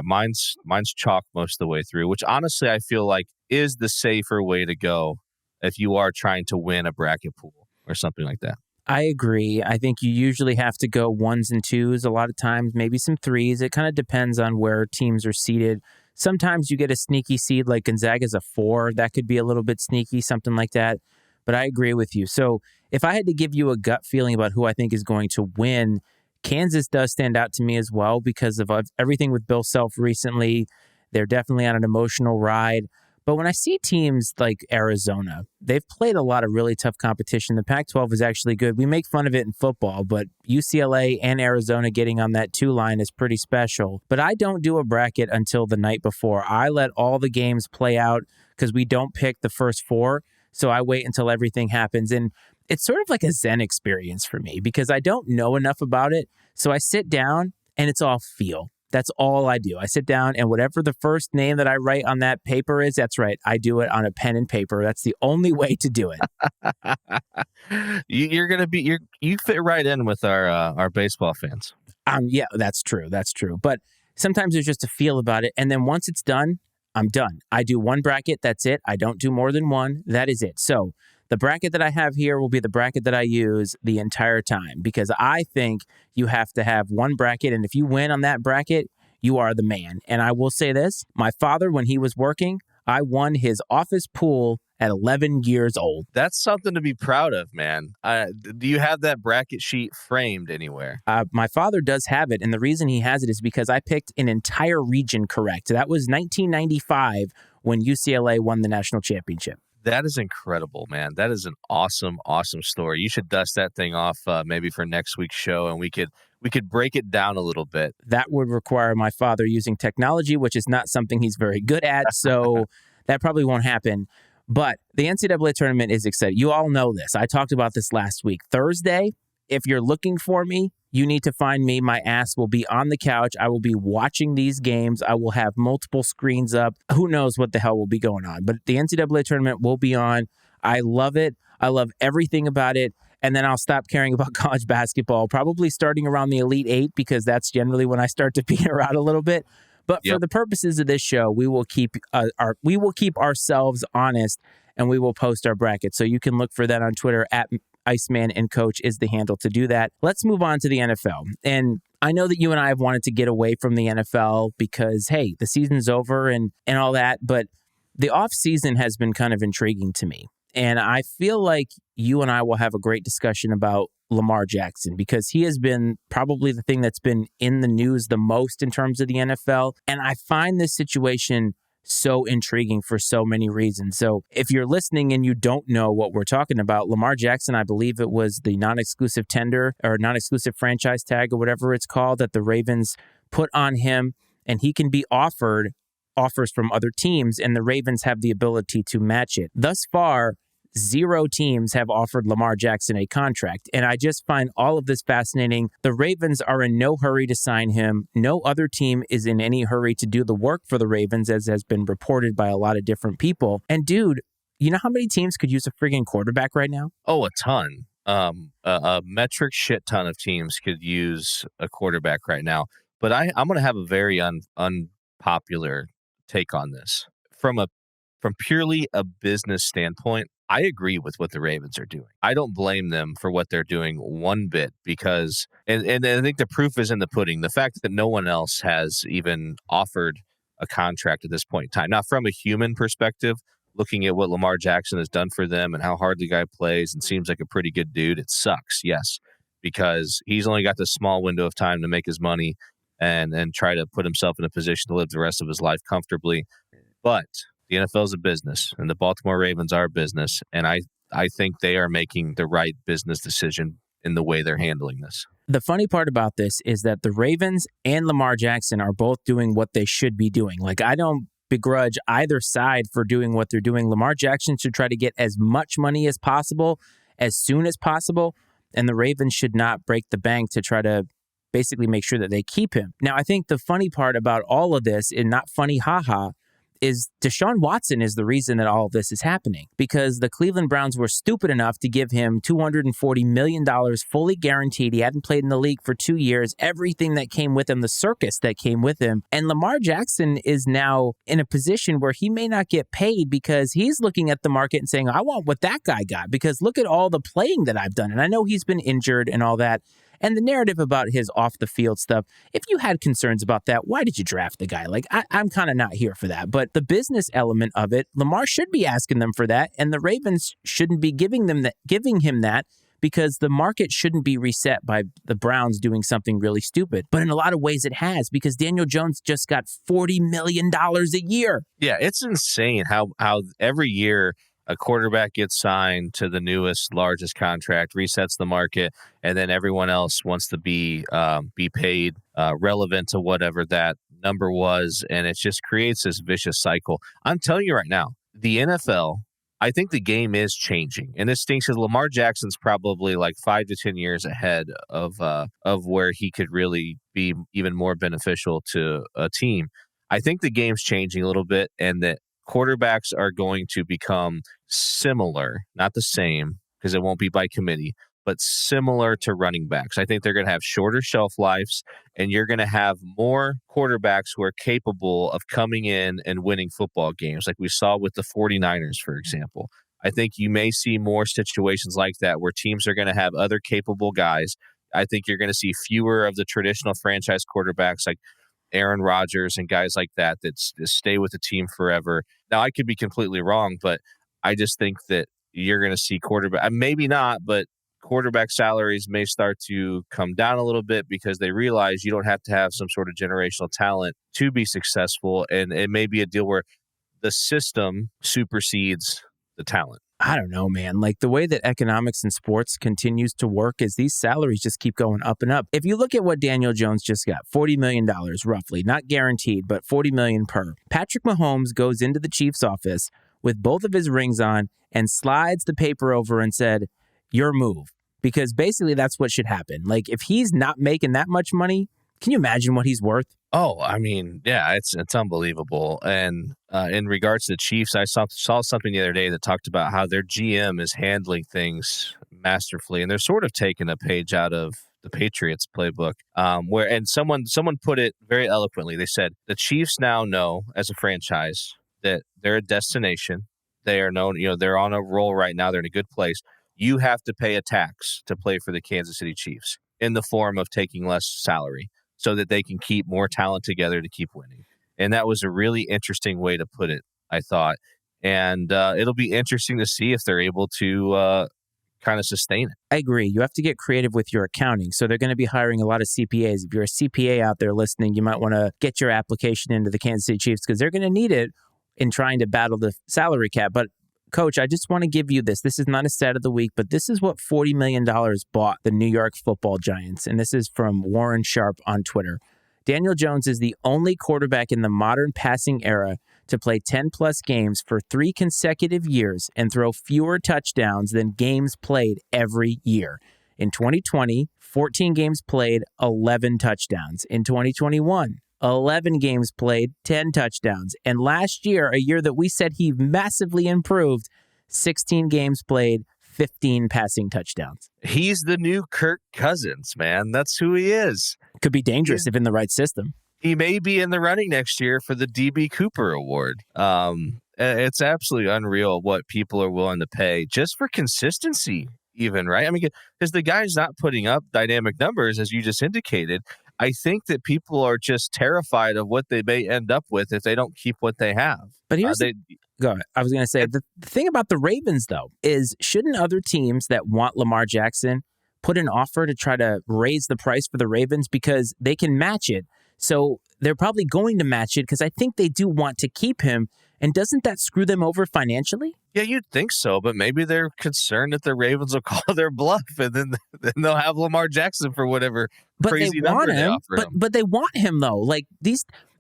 mine's chalk most of the way through, which honestly I feel like is the safer way to go if you are trying to win a bracket pool or something like that. I agree. I think you usually have to go ones and twos a lot of times, maybe some threes. It kind of depends on where teams are seated. Sometimes you get a sneaky seed like Gonzaga's a 4. That could be a little bit sneaky, something like that. But I agree with you. So if I had to give you a gut feeling about who I think is going to win, Kansas does stand out to me as well because of everything with Bill Self recently. They're definitely on an emotional ride. But when I see teams like Arizona, they've played a lot of really tough competition. The Pac-12 is actually good. We make fun of it in football, but UCLA and Arizona getting on that 2 line is pretty special. But I don't do a bracket until the night before. I let all the games play out because we don't pick the first 4. So I wait until everything happens. And it's sort of like a Zen experience for me because I don't know enough about it. So I sit down and it's all feel. That's all I do. I sit down and whatever the first name that I write on that paper is, that's right. I do it on a pen and paper. That's the only way to do it. You fit right in with our baseball fans. Yeah, that's true. That's true. But sometimes there's just a feel about it. And then once it's done, I'm done. I do one bracket. That's it. I don't do more than one. That is it. So the bracket that I have here will be the bracket that I use the entire time because I think you have to have one bracket. And if you win on that bracket, you are the man. And I will say this, my father, when he was working, I won his office pool at 11 years old. That's something to be proud of, man. Do you have that bracket sheet framed anywhere? My father does have it. And the reason he has it is because I picked an entire region correct. That was 1995 when UCLA won the national championship. That is incredible, man. That is an awesome, awesome story. You should dust that thing off maybe for next week's show, and we could break it down a little bit. That would require my father using technology, which is not something he's very good at, so that probably won't happen. But the NCAA tournament is exciting. You all know this. I talked about this last week. Thursday, if you're looking for me, you need to find me. My ass will be on the couch. I will be watching these games. I will have multiple screens up. Who knows what the hell will be going on. But the NCAA tournament will be on. I love it. I love everything about it. And then I'll stop caring about college basketball, probably starting around the Elite 8 because that's generally when I start to peter out a little bit. But for the purposes of this show, we will keep ourselves honest and we will post our bracket. So you can look for that on Twitter at Iceman and Coach is the handle to do that. Let's move on to the NFL. And I know that you and I have wanted to get away from the NFL because, hey, the season's over and all that. But the off season has been kind of intriguing to me. And I feel like you and I will have a great discussion about Lamar Jackson because he has been probably the thing that's been in the news the most in terms of the NFL. And I find this situation so intriguing for so many reasons. So if you're listening and you don't know what we're talking about, Lamar Jackson, I believe it was the non-exclusive tender or non-exclusive franchise tag or whatever it's called that the Ravens put on him, and he can be offered offers from other teams, and the Ravens have the ability to match it. Thus far, 0 teams have offered Lamar Jackson a contract, and I just find all of this fascinating. The Ravens are in no hurry to sign him. No other team is in any hurry to do the work for the Ravens, as has been reported by a lot of different people. And dude, you know how many teams could use a friggin' quarterback right now? Oh, a ton. A metric shit ton of teams could use a quarterback right now. But I'm going to have a very unpopular take on this. From purely a business standpoint, I agree with what the Ravens are doing. I don't blame them for what they're doing one bit because, and I think the proof is in the pudding. The fact that no one else has even offered a contract at this point in time. Now, from a human perspective, looking at what Lamar Jackson has done for them and how hard the guy plays and seems like a pretty good dude, it sucks, yes, because he's only got this small window of time to make his money and try to put himself in a position to live the rest of his life comfortably. But the NFL is a business, and the Baltimore Ravens are a business, and I think they are making the right business decision in the way they're handling this. The funny part about this is that the Ravens and Lamar Jackson are both doing what they should be doing. Like, I don't begrudge either side for doing what they're doing. Lamar Jackson should try to get as much money as possible, as soon as possible, and the Ravens should not break the bank to try to basically make sure that they keep him. Now, I think the funny part about all of this, and not funny, haha, is Deshaun Watson is the reason that all of this is happening, because the Cleveland Browns were stupid enough to give him $240 million fully guaranteed. He hadn't played in the league for 2 years, everything that came with him, the circus that came with him. And Lamar Jackson is now in a position where he may not get paid because he's looking at the market and saying, I want what that guy got because look at all the playing that I've done. And I know he's been injured and all that. And the narrative about his off-the-field stuff, if you had concerns about that, why did you draft the guy? Like, I'm kind of not here for that. But the business element of it, Lamar should be asking them for that, and the Ravens shouldn't be giving him that because the market shouldn't be reset by the Browns doing something really stupid. But in a lot of ways it has, because Daniel Jones just got $40 million a year. Yeah, it's insane how every year a quarterback gets signed to the newest, largest contract, resets the market, and then everyone else wants to be paid relevant to whatever that number was, and it just creates this vicious cycle. I'm telling you right now, the NFL, I think the game is changing, and this stinks because Lamar Jackson's probably like 5 to 10 years ahead of where he could really be even more beneficial to a team. I think the game's changing a little bit, and that quarterbacks are going to become similar, not the same, because it won't be by committee, but similar to running backs. I think they're going to have shorter shelf lives, and you're going to have more quarterbacks who are capable of coming in and winning football games, like we saw with the 49ers, for example. I think you may see more situations like that where teams are going to have other capable guys. I think you're going to see fewer of the traditional franchise quarterbacks like Aaron Rodgers and guys like that stay with the team forever. Now, I could be completely wrong, but I just think that you're going to see maybe not, but quarterback salaries may start to come down a little bit because they realize you don't have to have some sort of generational talent to be successful. And it may be a deal where the system supersedes the talent. I don't know, man. Like, the way that economics in sports continues to work is these salaries just keep going up and up. If you look at what Daniel Jones just got, $40 million roughly, not guaranteed, but $40 million per. Patrick Mahomes goes into the Chiefs' office with both of his rings on and slides the paper over and said, your move. Because basically that's what should happen. Like, if he's not making that much money, can you imagine what he's worth? Oh, I mean, yeah, it's unbelievable. And in regards to the Chiefs, I saw something the other day that talked about how their GM is handling things masterfully, and they're sort of taking a page out of the Patriots playbook. And someone put it very eloquently. They said the Chiefs now know as a franchise that they're a destination. They are known, they're on a roll right now. They're in a good place. You have to pay a tax to play for the Kansas City Chiefs in the form of taking less salary, so that they can keep more talent together to keep winning. And that was a really interesting way to put it, I thought. And it'll be interesting to see if they're able to kind of sustain it. I agree. You have to get creative with your accounting. So they're going to be hiring a lot of CPAs. If you're a CPA out there listening, you might want to get your application into the Kansas City Chiefs because they're going to need it in trying to battle the salary cap. But Coach, I just want to give you this. This is not a stat of the week, but this is what $40 million bought the New York Football Giants. And this is from Warren Sharp on Twitter. Daniel Jones is the only quarterback in the modern passing era to play 10-plus games for 3 consecutive years and throw fewer touchdowns than games played every year. In 2020, 14 games played, 11 touchdowns. In 2021, 11 games played, 10 touchdowns. And last year, a year that we said he massively improved, 16 games played, 15 passing touchdowns. He's the new Kirk Cousins, man. That's who he is. Could be dangerous if in the right system. He may be in the running next year for the DB Cooper Award. It's absolutely unreal what people are willing to pay just for consistency, even, right? I mean, because the guy's not putting up dynamic numbers, as you just indicated. I think that people are just terrified of what they may end up with if they don't keep what they have. But here's go ahead. I was going to say, the thing about the Ravens, though, is shouldn't other teams that want Lamar Jackson put an offer to try to raise the price for the Ravens because they can match it? So they're probably going to match it because I think they do want to keep him. And doesn't that screw them over financially? Yeah, you'd think so, but maybe they're concerned that the Ravens will call their bluff, and then they'll have Lamar Jackson for whatever crazy number they offer him. But they want him, though. Like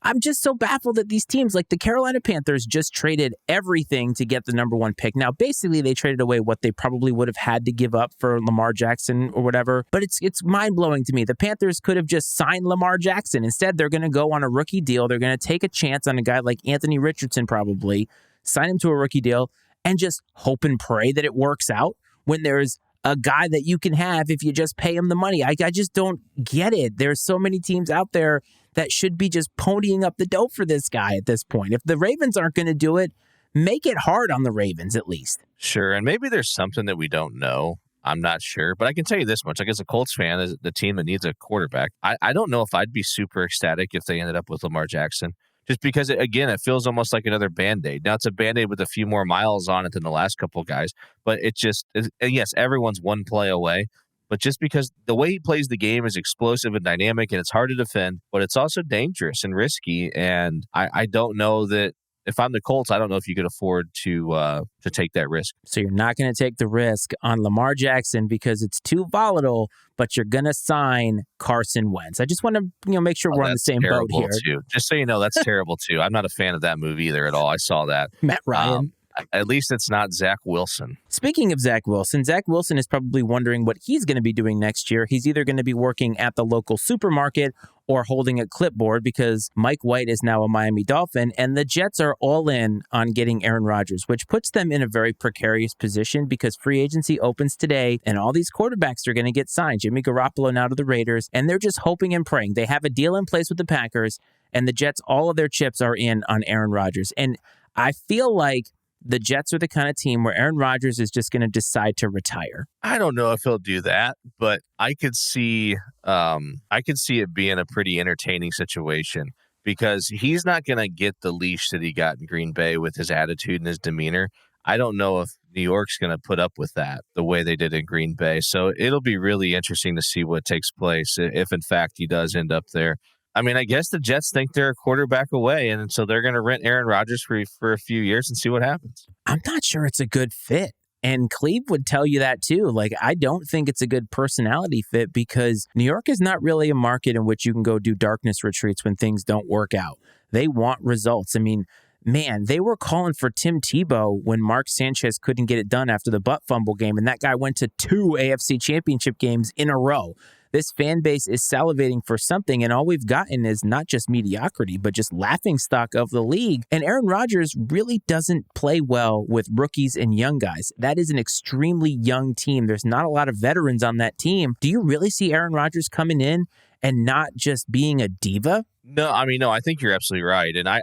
I'm just so baffled that these teams, like the Carolina Panthers, just traded everything to get the number 1 pick. Now, basically, they traded away what they probably would have had to give up for Lamar Jackson or whatever. But it's mind-blowing to me. The Panthers could have just signed Lamar Jackson. Instead, they're going to go on a rookie deal. They're going to take a chance on a guy like Anthony Richardson, probably, sign him to a rookie deal, and just hope and pray that it works out when there's a guy that you can have if you just pay him the money. I just don't get it. There's so many teams out there that should be just ponying up the dough for this guy at this point. If the Ravens aren't going to do it, make it hard on the Ravens at least. Sure, and maybe there's something that we don't know. I'm not sure, but I can tell you this much. Like, as a Colts fan, as the team that needs a quarterback, I don't know if I'd be super ecstatic if they ended up with Lamar Jackson. Just because, again, it feels almost like another Band-Aid. Now, it's a Band-Aid with a few more miles on it than the last couple of guys. But it just, and yes, everyone's one play away. But just because the way he plays the game is explosive and dynamic, and it's hard to defend, but it's also dangerous and risky. And I don't know that, if I'm the Colts, I don't know if you could afford to take that risk. So you're not going to take the risk on Lamar Jackson because it's too volatile, but you're going to sign Carson Wentz. I just want to make sure we're on the same boat here. Too. Just so you know, that's terrible too. I'm not a fan of that movie either at all. I saw that. Matt Ryan. At least it's not Zach Wilson. Speaking of Zach Wilson is probably wondering what he's going to be doing next year. He's either going to be working at the local supermarket or holding a clipboard because Mike White is now a Miami Dolphin, and the Jets are all in on getting Aaron Rodgers, which puts them in a very precarious position because free agency opens today, and all these quarterbacks are going to get signed. Jimmy Garoppolo now to the Raiders, and they're just hoping and praying. They have a deal in place with the Packers, and the Jets, all of their chips are in on Aaron Rodgers. And I feel like the Jets are the kind of team where Aaron Rodgers is just going to decide to retire. I don't know if he'll do that, but I could see it being a pretty entertaining situation because he's not going to get the leash that he got in Green Bay with his attitude and his demeanor. I don't know if New York's going to put up with that the way they did in Green Bay. So it'll be really interesting to see what takes place if, in fact, he does end up there. I mean, I guess the Jets think they're a quarterback away, and so they're going to rent Aaron Rodgers for a few years and see what happens. I'm not sure it's a good fit. And Cleve would tell you that too. Like, I don't think it's a good personality fit because New York is not really a market in which you can go do darkness retreats when things don't work out. They want results. I mean, man, they were calling for Tim Tebow when Mark Sanchez couldn't get it done after the butt fumble game, and that guy went to 2 AFC championship games in a row. This fan base is salivating for something, and all we've gotten is not just mediocrity, but just laughingstock of the league. And Aaron Rodgers really doesn't play well with rookies and young guys. That is an extremely young team. There's not a lot of veterans on that team. Do you really see Aaron Rodgers coming in and not just being a diva? No, I think you're absolutely right. And I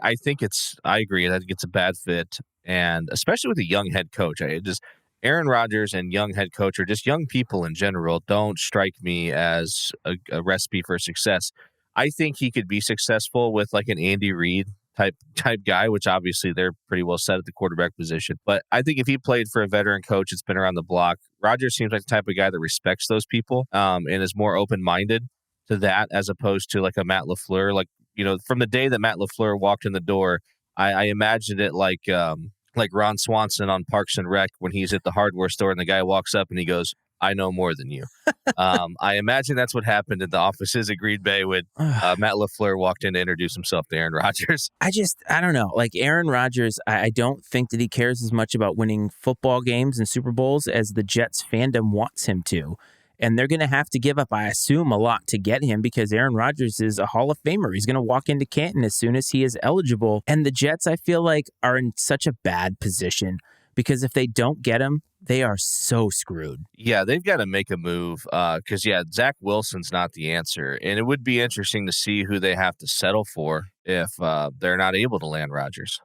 agree. I think it's a bad fit. And especially with a young head coach, Aaron Rodgers and young head coach, or just young people in general, don't strike me as a recipe for success. I think he could be successful with like an Andy Reid type guy, which obviously they're pretty well set at the quarterback position. But I think if he played for a veteran coach that's been around the block, Rodgers seems like the type of guy that respects those people and is more open-minded to that as opposed to like a Matt LaFleur. Like, from the day that Matt LaFleur walked in the door, I imagined it like Ron Swanson on Parks and Rec when he's at the hardware store and the guy walks up and he goes, "I know more than you." I imagine that's what happened in the offices at Green Bay when Matt LaFleur walked in to introduce himself to Aaron Rodgers. I don't know. Like Aaron Rodgers, I don't think that he cares as much about winning football games and Super Bowls as the Jets fandom wants him to. And they're going to have to give up, I assume, a lot to get him because Aaron Rodgers is a Hall of Famer. He's going to walk into Canton as soon as he is eligible. And the Jets, I feel like, are in such a bad position because if they don't get him, they are so screwed. Yeah, they've got to make a move because, Zach Wilson's not the answer. And it would be interesting to see who they have to settle for if they're not able to land Rodgers.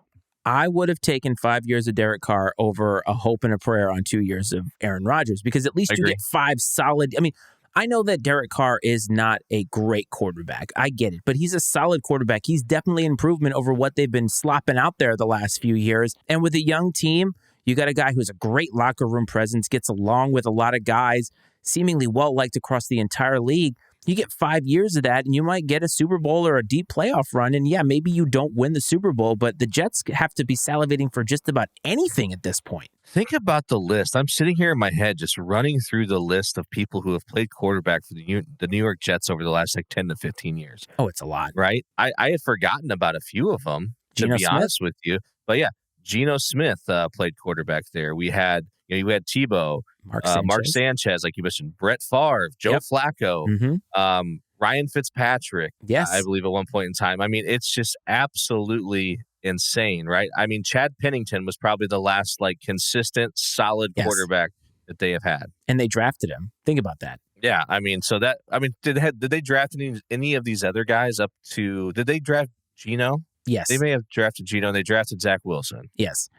I would have taken 5 years of Derek Carr over a hope and a prayer on 2 years of Aaron Rodgers, because at least I you agree. get 5 solid. I mean, I know that Derek Carr is not a great quarterback. I get it, but he's a solid quarterback. He's definitely an improvement over what they've been slopping out there the last few years. And with a young team, you got a guy who's a great locker room presence, gets along with a lot of guys, seemingly well-liked across the entire league. You get 5 years of that, and you might get a Super Bowl or a deep playoff run. And yeah, maybe you don't win the Super Bowl, but the Jets have to be salivating for just about anything at this point. Think about the list. I'm sitting here in my head just running through the list of people who have played quarterback for the New York Jets over the last 10 to 15 years. Oh, it's a lot. Right? I had forgotten about a few of them, to be honest with you. But yeah, Geno Smith played quarterback there. We had, you had Tebow, Mark Sanchez, like you mentioned, Brett Favre, Joe Flacco, Ryan Fitzpatrick, yes, I believe at one point in time. I mean, it's just absolutely insane, right? I mean, Chad Pennington was probably the last consistent, solid quarterback that they have had. And they drafted him. Think about that. Yeah, I mean, did they draft any of these other guys up to? Did they draft Geno? Yes, they may have drafted Geno. And they drafted Zach Wilson. Yes.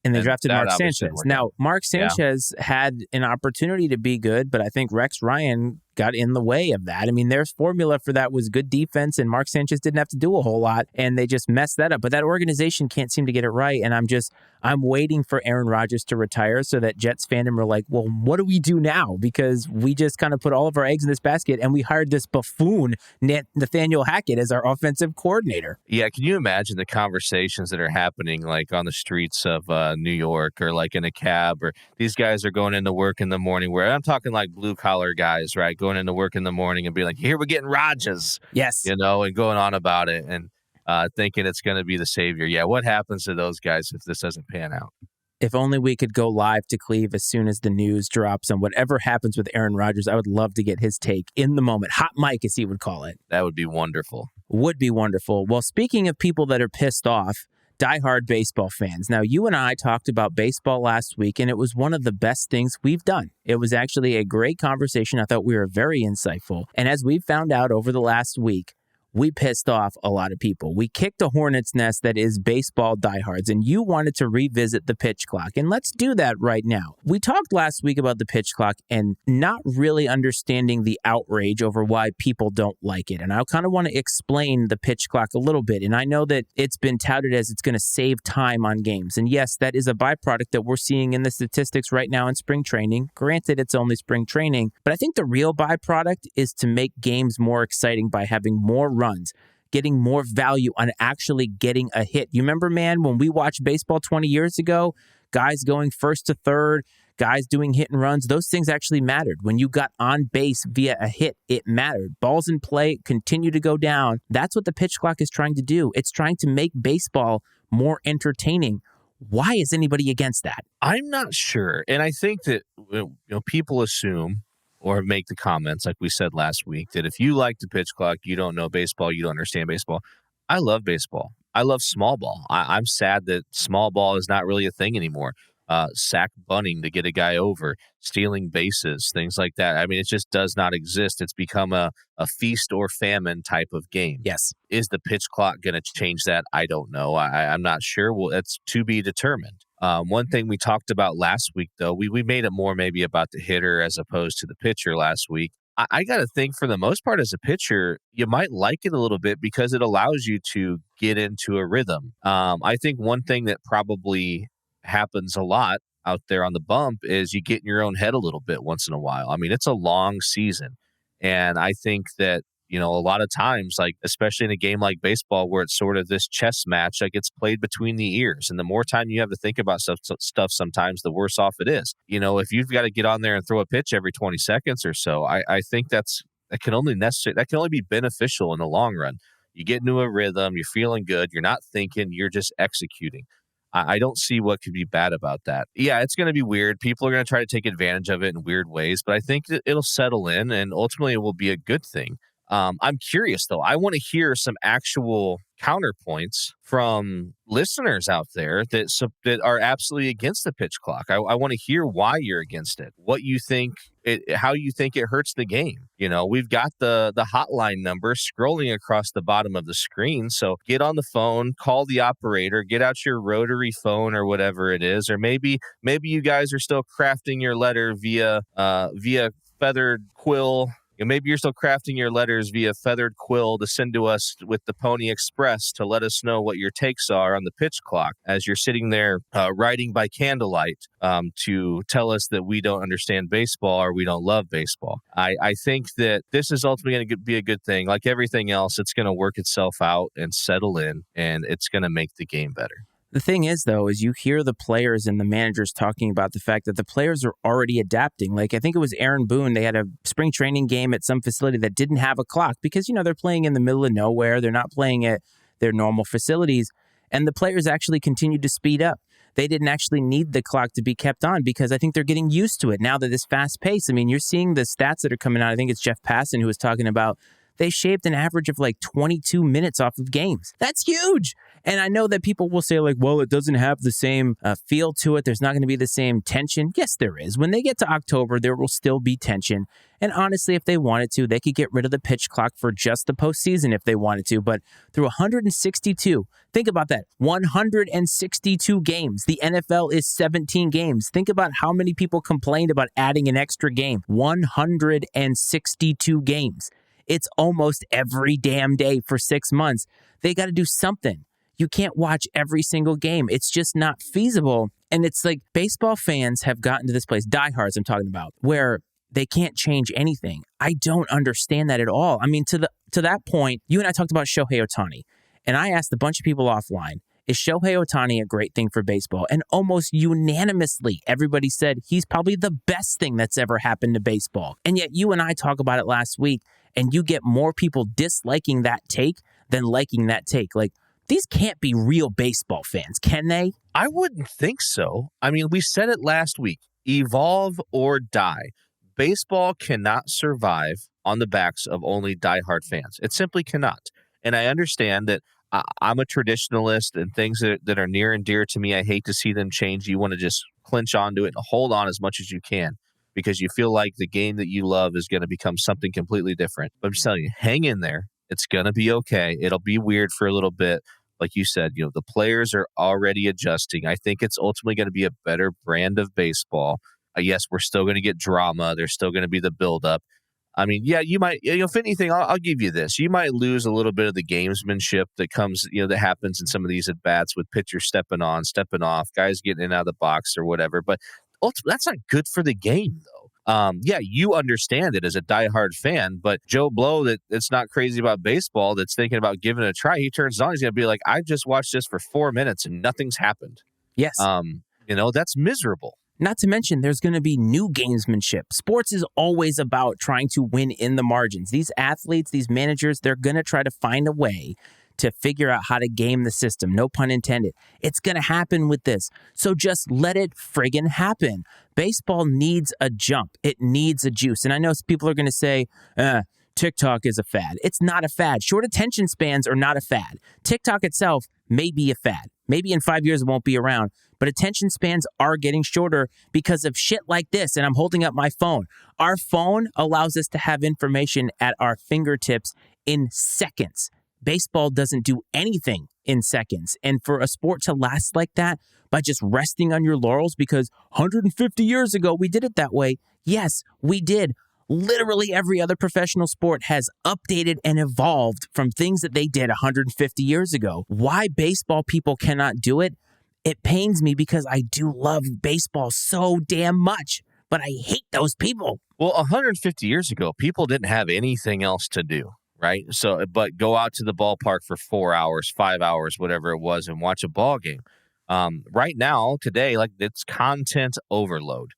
And they drafted Mark Sanchez. Now, Mark Sanchez had an opportunity to be good, but I think Rex Ryan got in the way of that. I mean, their formula for that was good defense, and Mark Sanchez didn't have to do a whole lot, and they just messed that up. But that organization can't seem to get it right, and I'm waiting for Aaron Rodgers to retire so that Jets fandom are like, well, what do we do now? Because we just kind of put all of our eggs in this basket, and we hired this buffoon, Nathaniel Hackett, as our offensive coordinator. Yeah, can you imagine the conversations that are happening on the streets of New York, or in a cab, or these guys are going into work in the morning, where I'm talking blue collar guys, right? Going into work in the morning and be like, here we're getting Rodgers. Yes. And going on about it and thinking it's going to be the savior. Yeah, what happens to those guys if this doesn't pan out? If only we could go live to Cleve as soon as the news drops on whatever happens with Aaron Rodgers. I would love to get his take in the moment. Hot mic, as he would call it. That would be wonderful. Would be wonderful. Well, speaking of people that are pissed off, diehard baseball fans. Now, you and I talked about baseball last week, and it was one of the best things we've done. It was actually a great conversation. I thought we were very insightful. And as we found out over the last week, we pissed off a lot of people. We kicked a hornet's nest that is baseball diehards, and you wanted to revisit the pitch clock. And let's do that right now. We talked last week about the pitch clock and not really understanding the outrage over why people don't like it. And I kind of want to explain the pitch clock a little bit. And I know that it's been touted as it's going to save time on games. And yes, that is a byproduct that we're seeing in the statistics right now in spring training. Granted, it's only spring training, but I think the real byproduct is to make games more exciting by having more runs, getting more value on actually getting a hit. You remember, man, when we watched baseball 20 years ago, guys going first to third, guys doing hit and runs, those things actually mattered. When you got on base via a hit, it mattered. Balls in play continue to go down. That's what the pitch clock is trying to do. It's trying to make baseball more entertaining. Why is anybody against that? I'm not sure. And I think that people assume or make the comments, like we said last week, that if you like the pitch clock, you don't know baseball, you don't understand baseball. I love baseball. I love small ball. I'm sad that small ball is not really a thing anymore. Sack bunting to get a guy over, stealing bases, things like that. I mean, it just does not exist. It's become a feast or famine type of game. Yes. Is the pitch clock going to change that? I don't know. I'm not sure. Well, that's to be determined. One thing we talked about last week, though, we made it more maybe about the hitter as opposed to the pitcher last week. I got to think for the most part as a pitcher, you might like it a little bit because it allows you to get into a rhythm. I think one thing that probably happens a lot out there on the bump is you get in your own head a little bit once in a while. I mean, it's a long season. And I think that, a lot of times, especially in a game like baseball where it's sort of this chess match, it's played between the ears. And the more time you have to think about stuff sometimes, the worse off it is. If you've got to get on there and throw a pitch every 20 seconds or so, I think that can only be beneficial in the long run. You get into a rhythm, you're feeling good, you're not thinking, you're just executing. I don't see what could be bad about that. Yeah, it's going to be weird. People are going to try to take advantage of it in weird ways, but I think that it'll settle in and ultimately it will be a good thing. I'm curious, though. I want to hear some actual counterpoints from listeners out there that are absolutely against the pitch clock. I want to hear why you're against it, what you think, how you think it hurts the game. We've got the hotline number scrolling across the bottom of the screen. So get on the phone, call the operator, get out your rotary phone or whatever it is, or maybe you guys are still crafting your letter via feathered quill. Maybe you're still crafting your letters via feathered quill to send to us with the Pony Express to let us know what your takes are on the pitch clock as you're sitting there writing by candlelight to tell us that we don't understand baseball or we don't love baseball. I think that this is ultimately going to be a good thing. Like everything else, it's going to work itself out and settle in, and it's going to make the game better. The thing is, though, is you hear the players and the managers talking about the fact that the players are already adapting. Like, I think it was Aaron Boone. They had a spring training game at some facility that didn't have a clock because, they're playing in the middle of nowhere. They're not playing at their normal facilities. And the players actually continued to speed up. They didn't actually need the clock to be kept on because I think they're getting used to it now that this fast pace. I mean, you're seeing the stats that are coming out. I think it's Jeff Passan who was talking about they shaved an average of like 22 minutes off of games. That's huge. And I know that people will say like, well, it doesn't have the same feel to it. There's not going to be the same tension. Yes, there is. When they get to October, there will still be tension. And honestly, if they wanted to, they could get rid of the pitch clock for just the postseason if they wanted to. But through 162, think about that, 162 games. The NFL is 17 games. Think about how many people complained about adding an extra game. 162 games. It's almost every damn day for 6 months. They got to do something. You can't watch every single game. It's just not feasible. And it's like baseball fans have gotten to this place, diehards I'm talking about, where they can't change anything. I don't understand that at all. I mean, to that point, you and I talked about Shohei Ohtani, and I asked a bunch of people offline, is Shohei Ohtani a great thing for baseball? And almost unanimously, everybody said he's probably the best thing that's ever happened to baseball. And yet you and I talk about it last week, and you get more people disliking that take than liking that take. Like, these can't be real baseball fans, can they? I wouldn't think so. I mean, we said it last week, evolve or die. Baseball cannot survive on the backs of only diehard fans. It simply cannot. And I understand that I'm a traditionalist and things that are near and dear to me, I hate to see them change. You want to just clinch onto it and hold on as much as you can because you feel like the game that you love is going to become something completely different. But I'm just telling you, hang in there. It's going to be okay. It'll be weird for a little bit. Like you said, the players are already adjusting. I think it's ultimately going to be a better brand of baseball. Yes, we're still going to get drama. There's still going to be the buildup. I mean, yeah, you might, if anything, I'll give you this. You might lose a little bit of the gamesmanship that comes, that happens in some of these at-bats with pitchers stepping on, stepping off, guys getting in and out of the box or whatever. But ultimately, that's not good for the game, though. Yeah, you understand it as a diehard fan, but Joe Blow that's not crazy about baseball, that's thinking about giving it a try, he turns on, he's going to be like, I just watched this for 4 minutes and nothing's happened. Yes. That's miserable. Not to mention, there's going to be new gamesmanship. Sports is always about trying to win in the margins. These athletes, these managers, they're going to try to find a way to figure out how to game the system. No pun intended. It's going to happen with this. So just let it friggin' happen. Baseball needs a jump. It needs a juice. And I know people are going to say, TikTok is a fad. It's not a fad. Short attention spans are not a fad. TikTok itself may be a fad. Maybe in 5 years it won't be around. But attention spans are getting shorter because of shit like this. And I'm holding up my phone. Our phone allows us to have information at our fingertips in seconds. Baseball doesn't do anything in seconds. And for a sport to last like that by just resting on your laurels because 150 years ago we did it that way. Yes, we did. Literally every other professional sport has updated and evolved from things that they did 150 years ago. Why baseball people cannot do it? It pains me because I do love baseball so damn much, but I hate those people. Well, 150 years ago, people didn't have anything else to do, right? So, but go out to the ballpark for 4 hours, 5 hours, whatever it was, and watch a ball game. Right now, today, like it's content overload.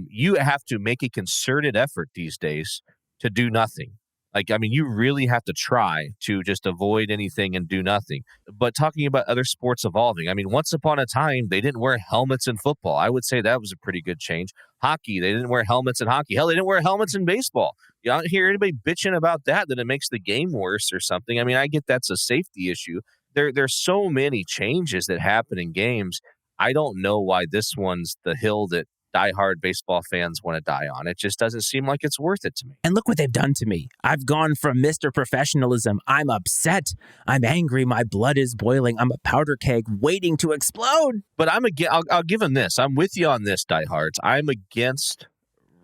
You have to make a concerted effort these days to do nothing. Like, I mean, you really have to try to just avoid anything and do nothing. But talking about other sports evolving, I mean, once upon a time, they didn't wear helmets in football. I would say that was a pretty good change. Hockey, they didn't wear helmets in hockey. Hell, they didn't wear helmets in baseball. You don't hear anybody bitching about that it makes the game worse or something. I mean, I get that's a safety issue. There's so many changes that happen in games. I don't know why this one's the hill that diehard baseball fans want to die on. It just doesn't seem like it's worth it to me. And look what they've done to me. I've gone from Mr. Professionalism. I'm upset. I'm angry. My blood is boiling. I'm a powder keg waiting to explode. But I'll give him this. I'm with you on this, diehards. I'm against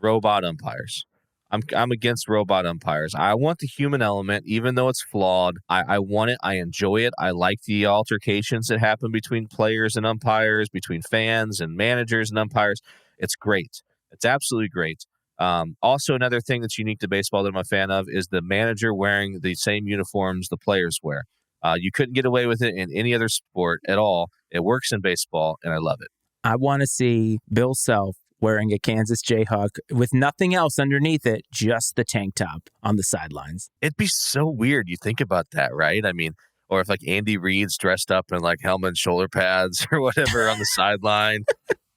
robot umpires. I'm against robot umpires. I want the human element, even though it's flawed. I want it. I enjoy it. I like the altercations that happen between players and umpires, between fans and managers and umpires. It's great. It's absolutely great. Also, another thing that's unique to baseball that I'm a fan of is the manager wearing the same uniforms the players wear. You couldn't get away with it in any other sport at all. It works in baseball, and I love it. I want to see Bill Self wearing a Kansas Jayhawk with nothing else underneath it, just the tank top on the sidelines. It'd be so weird. You think about that, right? I mean, or if like Andy Reid's dressed up in like helmet and shoulder pads or whatever on the sideline.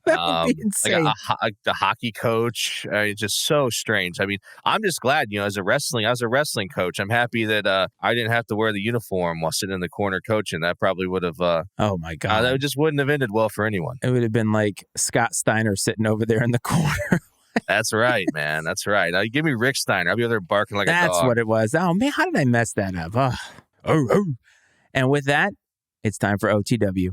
That would be insane. Like the hockey coach. It's just so strange. I mean, I'm just glad, I was a wrestling coach. I'm happy that I didn't have to wear the uniform while sitting in the corner coaching. That probably would have. Oh my God. That just wouldn't have ended well for anyone. It would have been like Scott Steiner sitting over there in the corner. That's right, man. That's right. Give me Rick Steiner. I'll be over there barking like a dog. That's what it was. Oh man, how did I mess that up? Oh. And with that, it's time for OTW.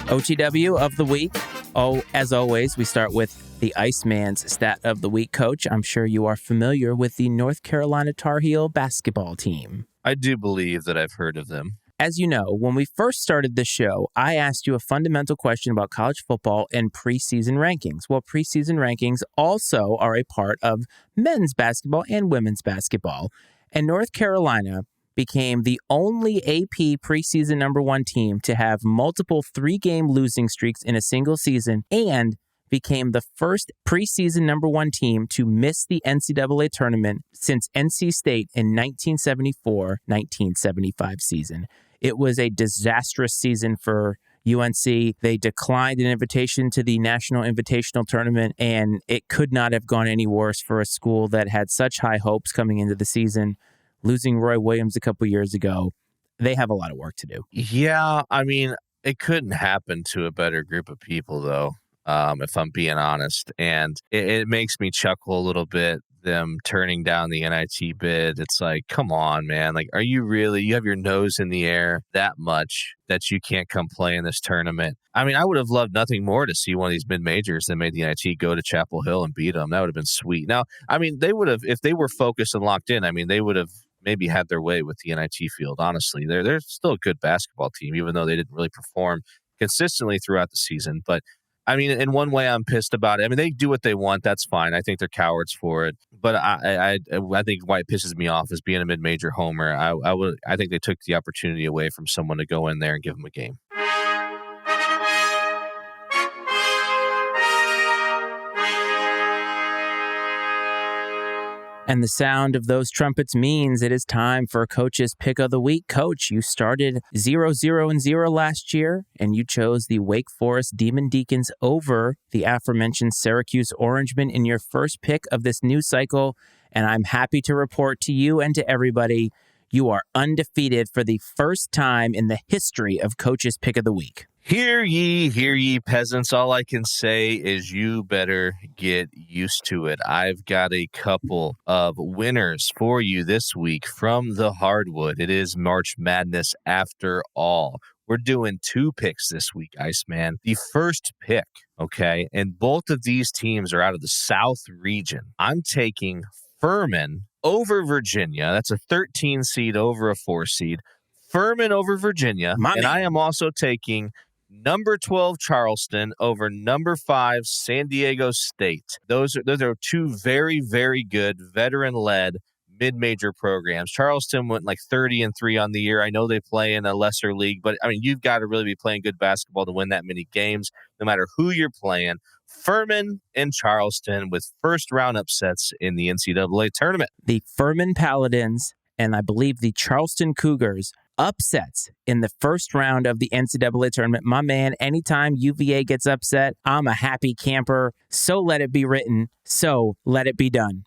OTW of the week. Oh, as always, we start with the Iceman's stat of the week. Coach, I'm sure you are familiar with the North Carolina Tar Heel basketball team. I do believe that I've heard of them. As you know, when we first started this show, I asked you a fundamental question about college football and preseason rankings. Well, preseason rankings also are a part of men's basketball and women's basketball. And North Carolina became the only AP preseason #1 team to have multiple 3-game losing streaks in a single season and became the first preseason #1 team to miss the NCAA tournament since NC State in 1974-1975 season. It was a disastrous season for UNC. They declined an invitation to the National Invitational Tournament, and it could not have gone any worse for a school that had such high hopes coming into the season. Losing Roy Williams a couple years ago, they have a lot of work to do. Yeah, I mean, it couldn't happen to a better group of people, though, if I'm being honest. And it makes me chuckle a little bit, them turning down the NIT bid. It's like, come on, man. Like, are you have your nose in the air that much that you can't come play in this tournament? I mean, I would have loved nothing more to see one of these mid-majors that made the NIT go to Chapel Hill and beat them. That would have been sweet. Now, I mean, they would have, if they were focused and locked in, I mean, they would have maybe had their way with the NIT field, honestly. They're still a good basketball team, even though they didn't really perform consistently throughout the season. But, I mean, in one way, I'm pissed about it. I mean, they do what they want. That's fine. I think they're cowards for it. But I think why it pisses me off is being a mid-major homer. I think they took the opportunity away from someone to go in there and give them a game. And the sound of those trumpets means it is time for Coach's Pick of the Week. Coach, you started 0-0-0 last year, and you chose the Wake Forest Demon Deacons over the aforementioned Syracuse Orangemen in your first pick of this new cycle. And I'm happy to report to you and to everybody, you are undefeated for the first time in the history of Coach's Pick of the Week. Hear ye, peasants. All I can say is you better get used to it. I've got a couple of winners for you this week from the hardwood. It is March Madness after all. We're doing 2 picks this week, Iceman. The first pick, okay, and both of these teams are out of the South region. I'm taking Furman over Virginia. That's a 13 seed over a 4 seed. Furman over Virginia. And I am also taking number 12 Charleston over number 5 San Diego State. Those are two very, very good veteran-led mid-major programs. Charleston went like 30-3 on the year. I know they play in a lesser league, but I mean, you've got to really be playing good basketball to win that many games, no matter who you're playing. Furman and Charleston with first-round upsets in the NCAA tournament. The Furman Paladins and I believe the Charleston Cougars upsets in the first round of the NCAA tournament. My man, anytime UVA gets upset, I'm a happy camper. So let it be written. So let it be done.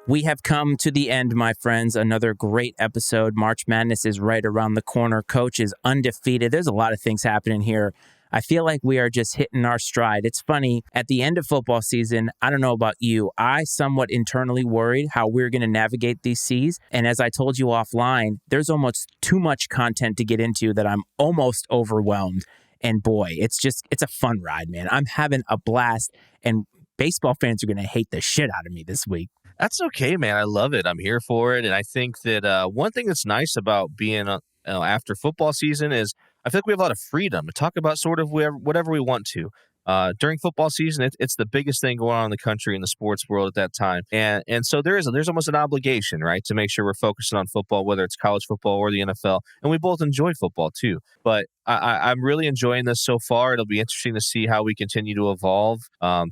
We have come to the end, my friends. Another great episode. March Madness is right around the corner. Coach is undefeated. There's a lot of things happening here. I feel like we are just hitting our stride. It's funny, at the end of football season, I don't know about you, I somewhat internally worried how we're going to navigate these seas. And as I told you offline, there's almost too much content to get into that I'm almost overwhelmed. And boy, it's a fun ride, man. I'm having a blast, and baseball fans are going to hate the shit out of me this week. That's okay, man. I love it. I'm here for it. And I think that one thing that's nice about being after football season is I feel like we have a lot of freedom to talk about sort of whatever we want to. During football season, it's the biggest thing going on in the country in the sports world at that time. And so there's almost an obligation, right, to make sure we're focusing on football, whether it's college football or the NFL. And we both enjoy football too. But I'm really enjoying this so far. It'll be interesting to see how we continue to evolve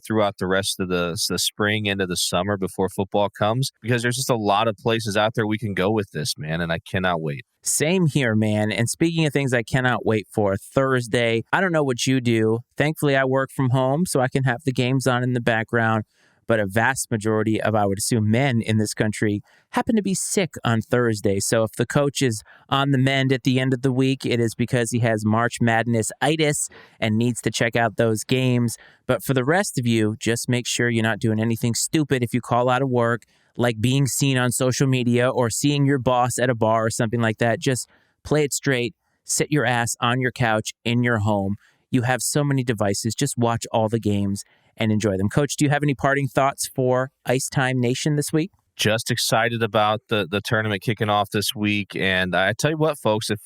throughout the rest of the spring into the summer before football comes, because there's just a lot of places out there we can go with this, man, and I cannot wait. Same here, man. And speaking of things I cannot wait for, Thursday, I don't know what you do. Thankfully, I work from home, so I can have the games on in the background. But a vast majority of, I would assume, men in this country happen to be sick on Thursday. So if the coach is on the mend at the end of the week, it is because he has March Madness-itis and needs to check out those games. But for the rest of you, just make sure you're not doing anything stupid if you call out of work, like being seen on social media or seeing your boss at a bar or something like that. Just play it straight. Sit your ass on your couch in your home. You have so many devices. Just watch all the games and enjoy them. Coach, do you have any parting thoughts for Ice Time Nation this week? Just excited about the tournament kicking off this week. And I tell you what, folks, if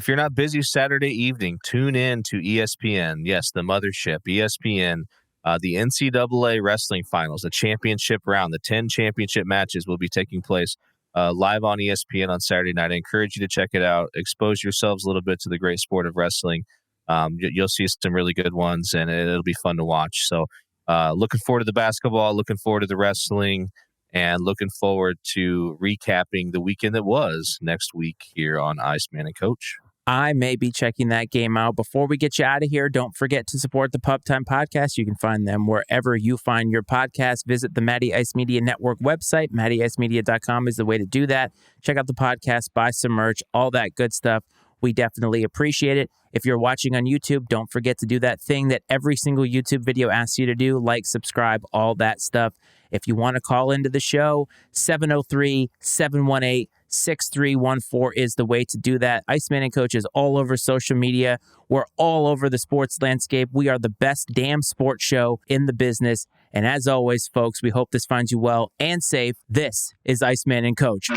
you're not busy Saturday evening, tune in to ESPN. Yes, the mothership, ESPN. The NCAA wrestling finals, the championship round, the 10 championship matches will be taking place live on ESPN on Saturday night. I encourage you to check it out. Expose yourselves a little bit to the great sport of wrestling. You'll see some really good ones, and it'll be fun to watch. So looking forward to the basketball, looking forward to the wrestling, and looking forward to recapping the weekend that was next week here on Iceman and Coach. I may be checking that game out. Before we get you out of here, don't forget to support the Pub Time Podcast. You can find them wherever you find your podcast. Visit the Matty Ice Media Network website. MattyIceMedia.com is the way to do that. Check out the podcast, buy some merch, all that good stuff. We definitely appreciate it. If you're watching on YouTube, don't forget to do that thing that every single YouTube video asks you to do, like, subscribe, all that stuff. If you want to call into the show, 703-718-6314 is the way to do that. Iceman and Coach is all over social media. We're all over the sports landscape. We are the best damn sports show in the business. And as always, folks, we hope this finds you well and safe. This is Iceman and Coach.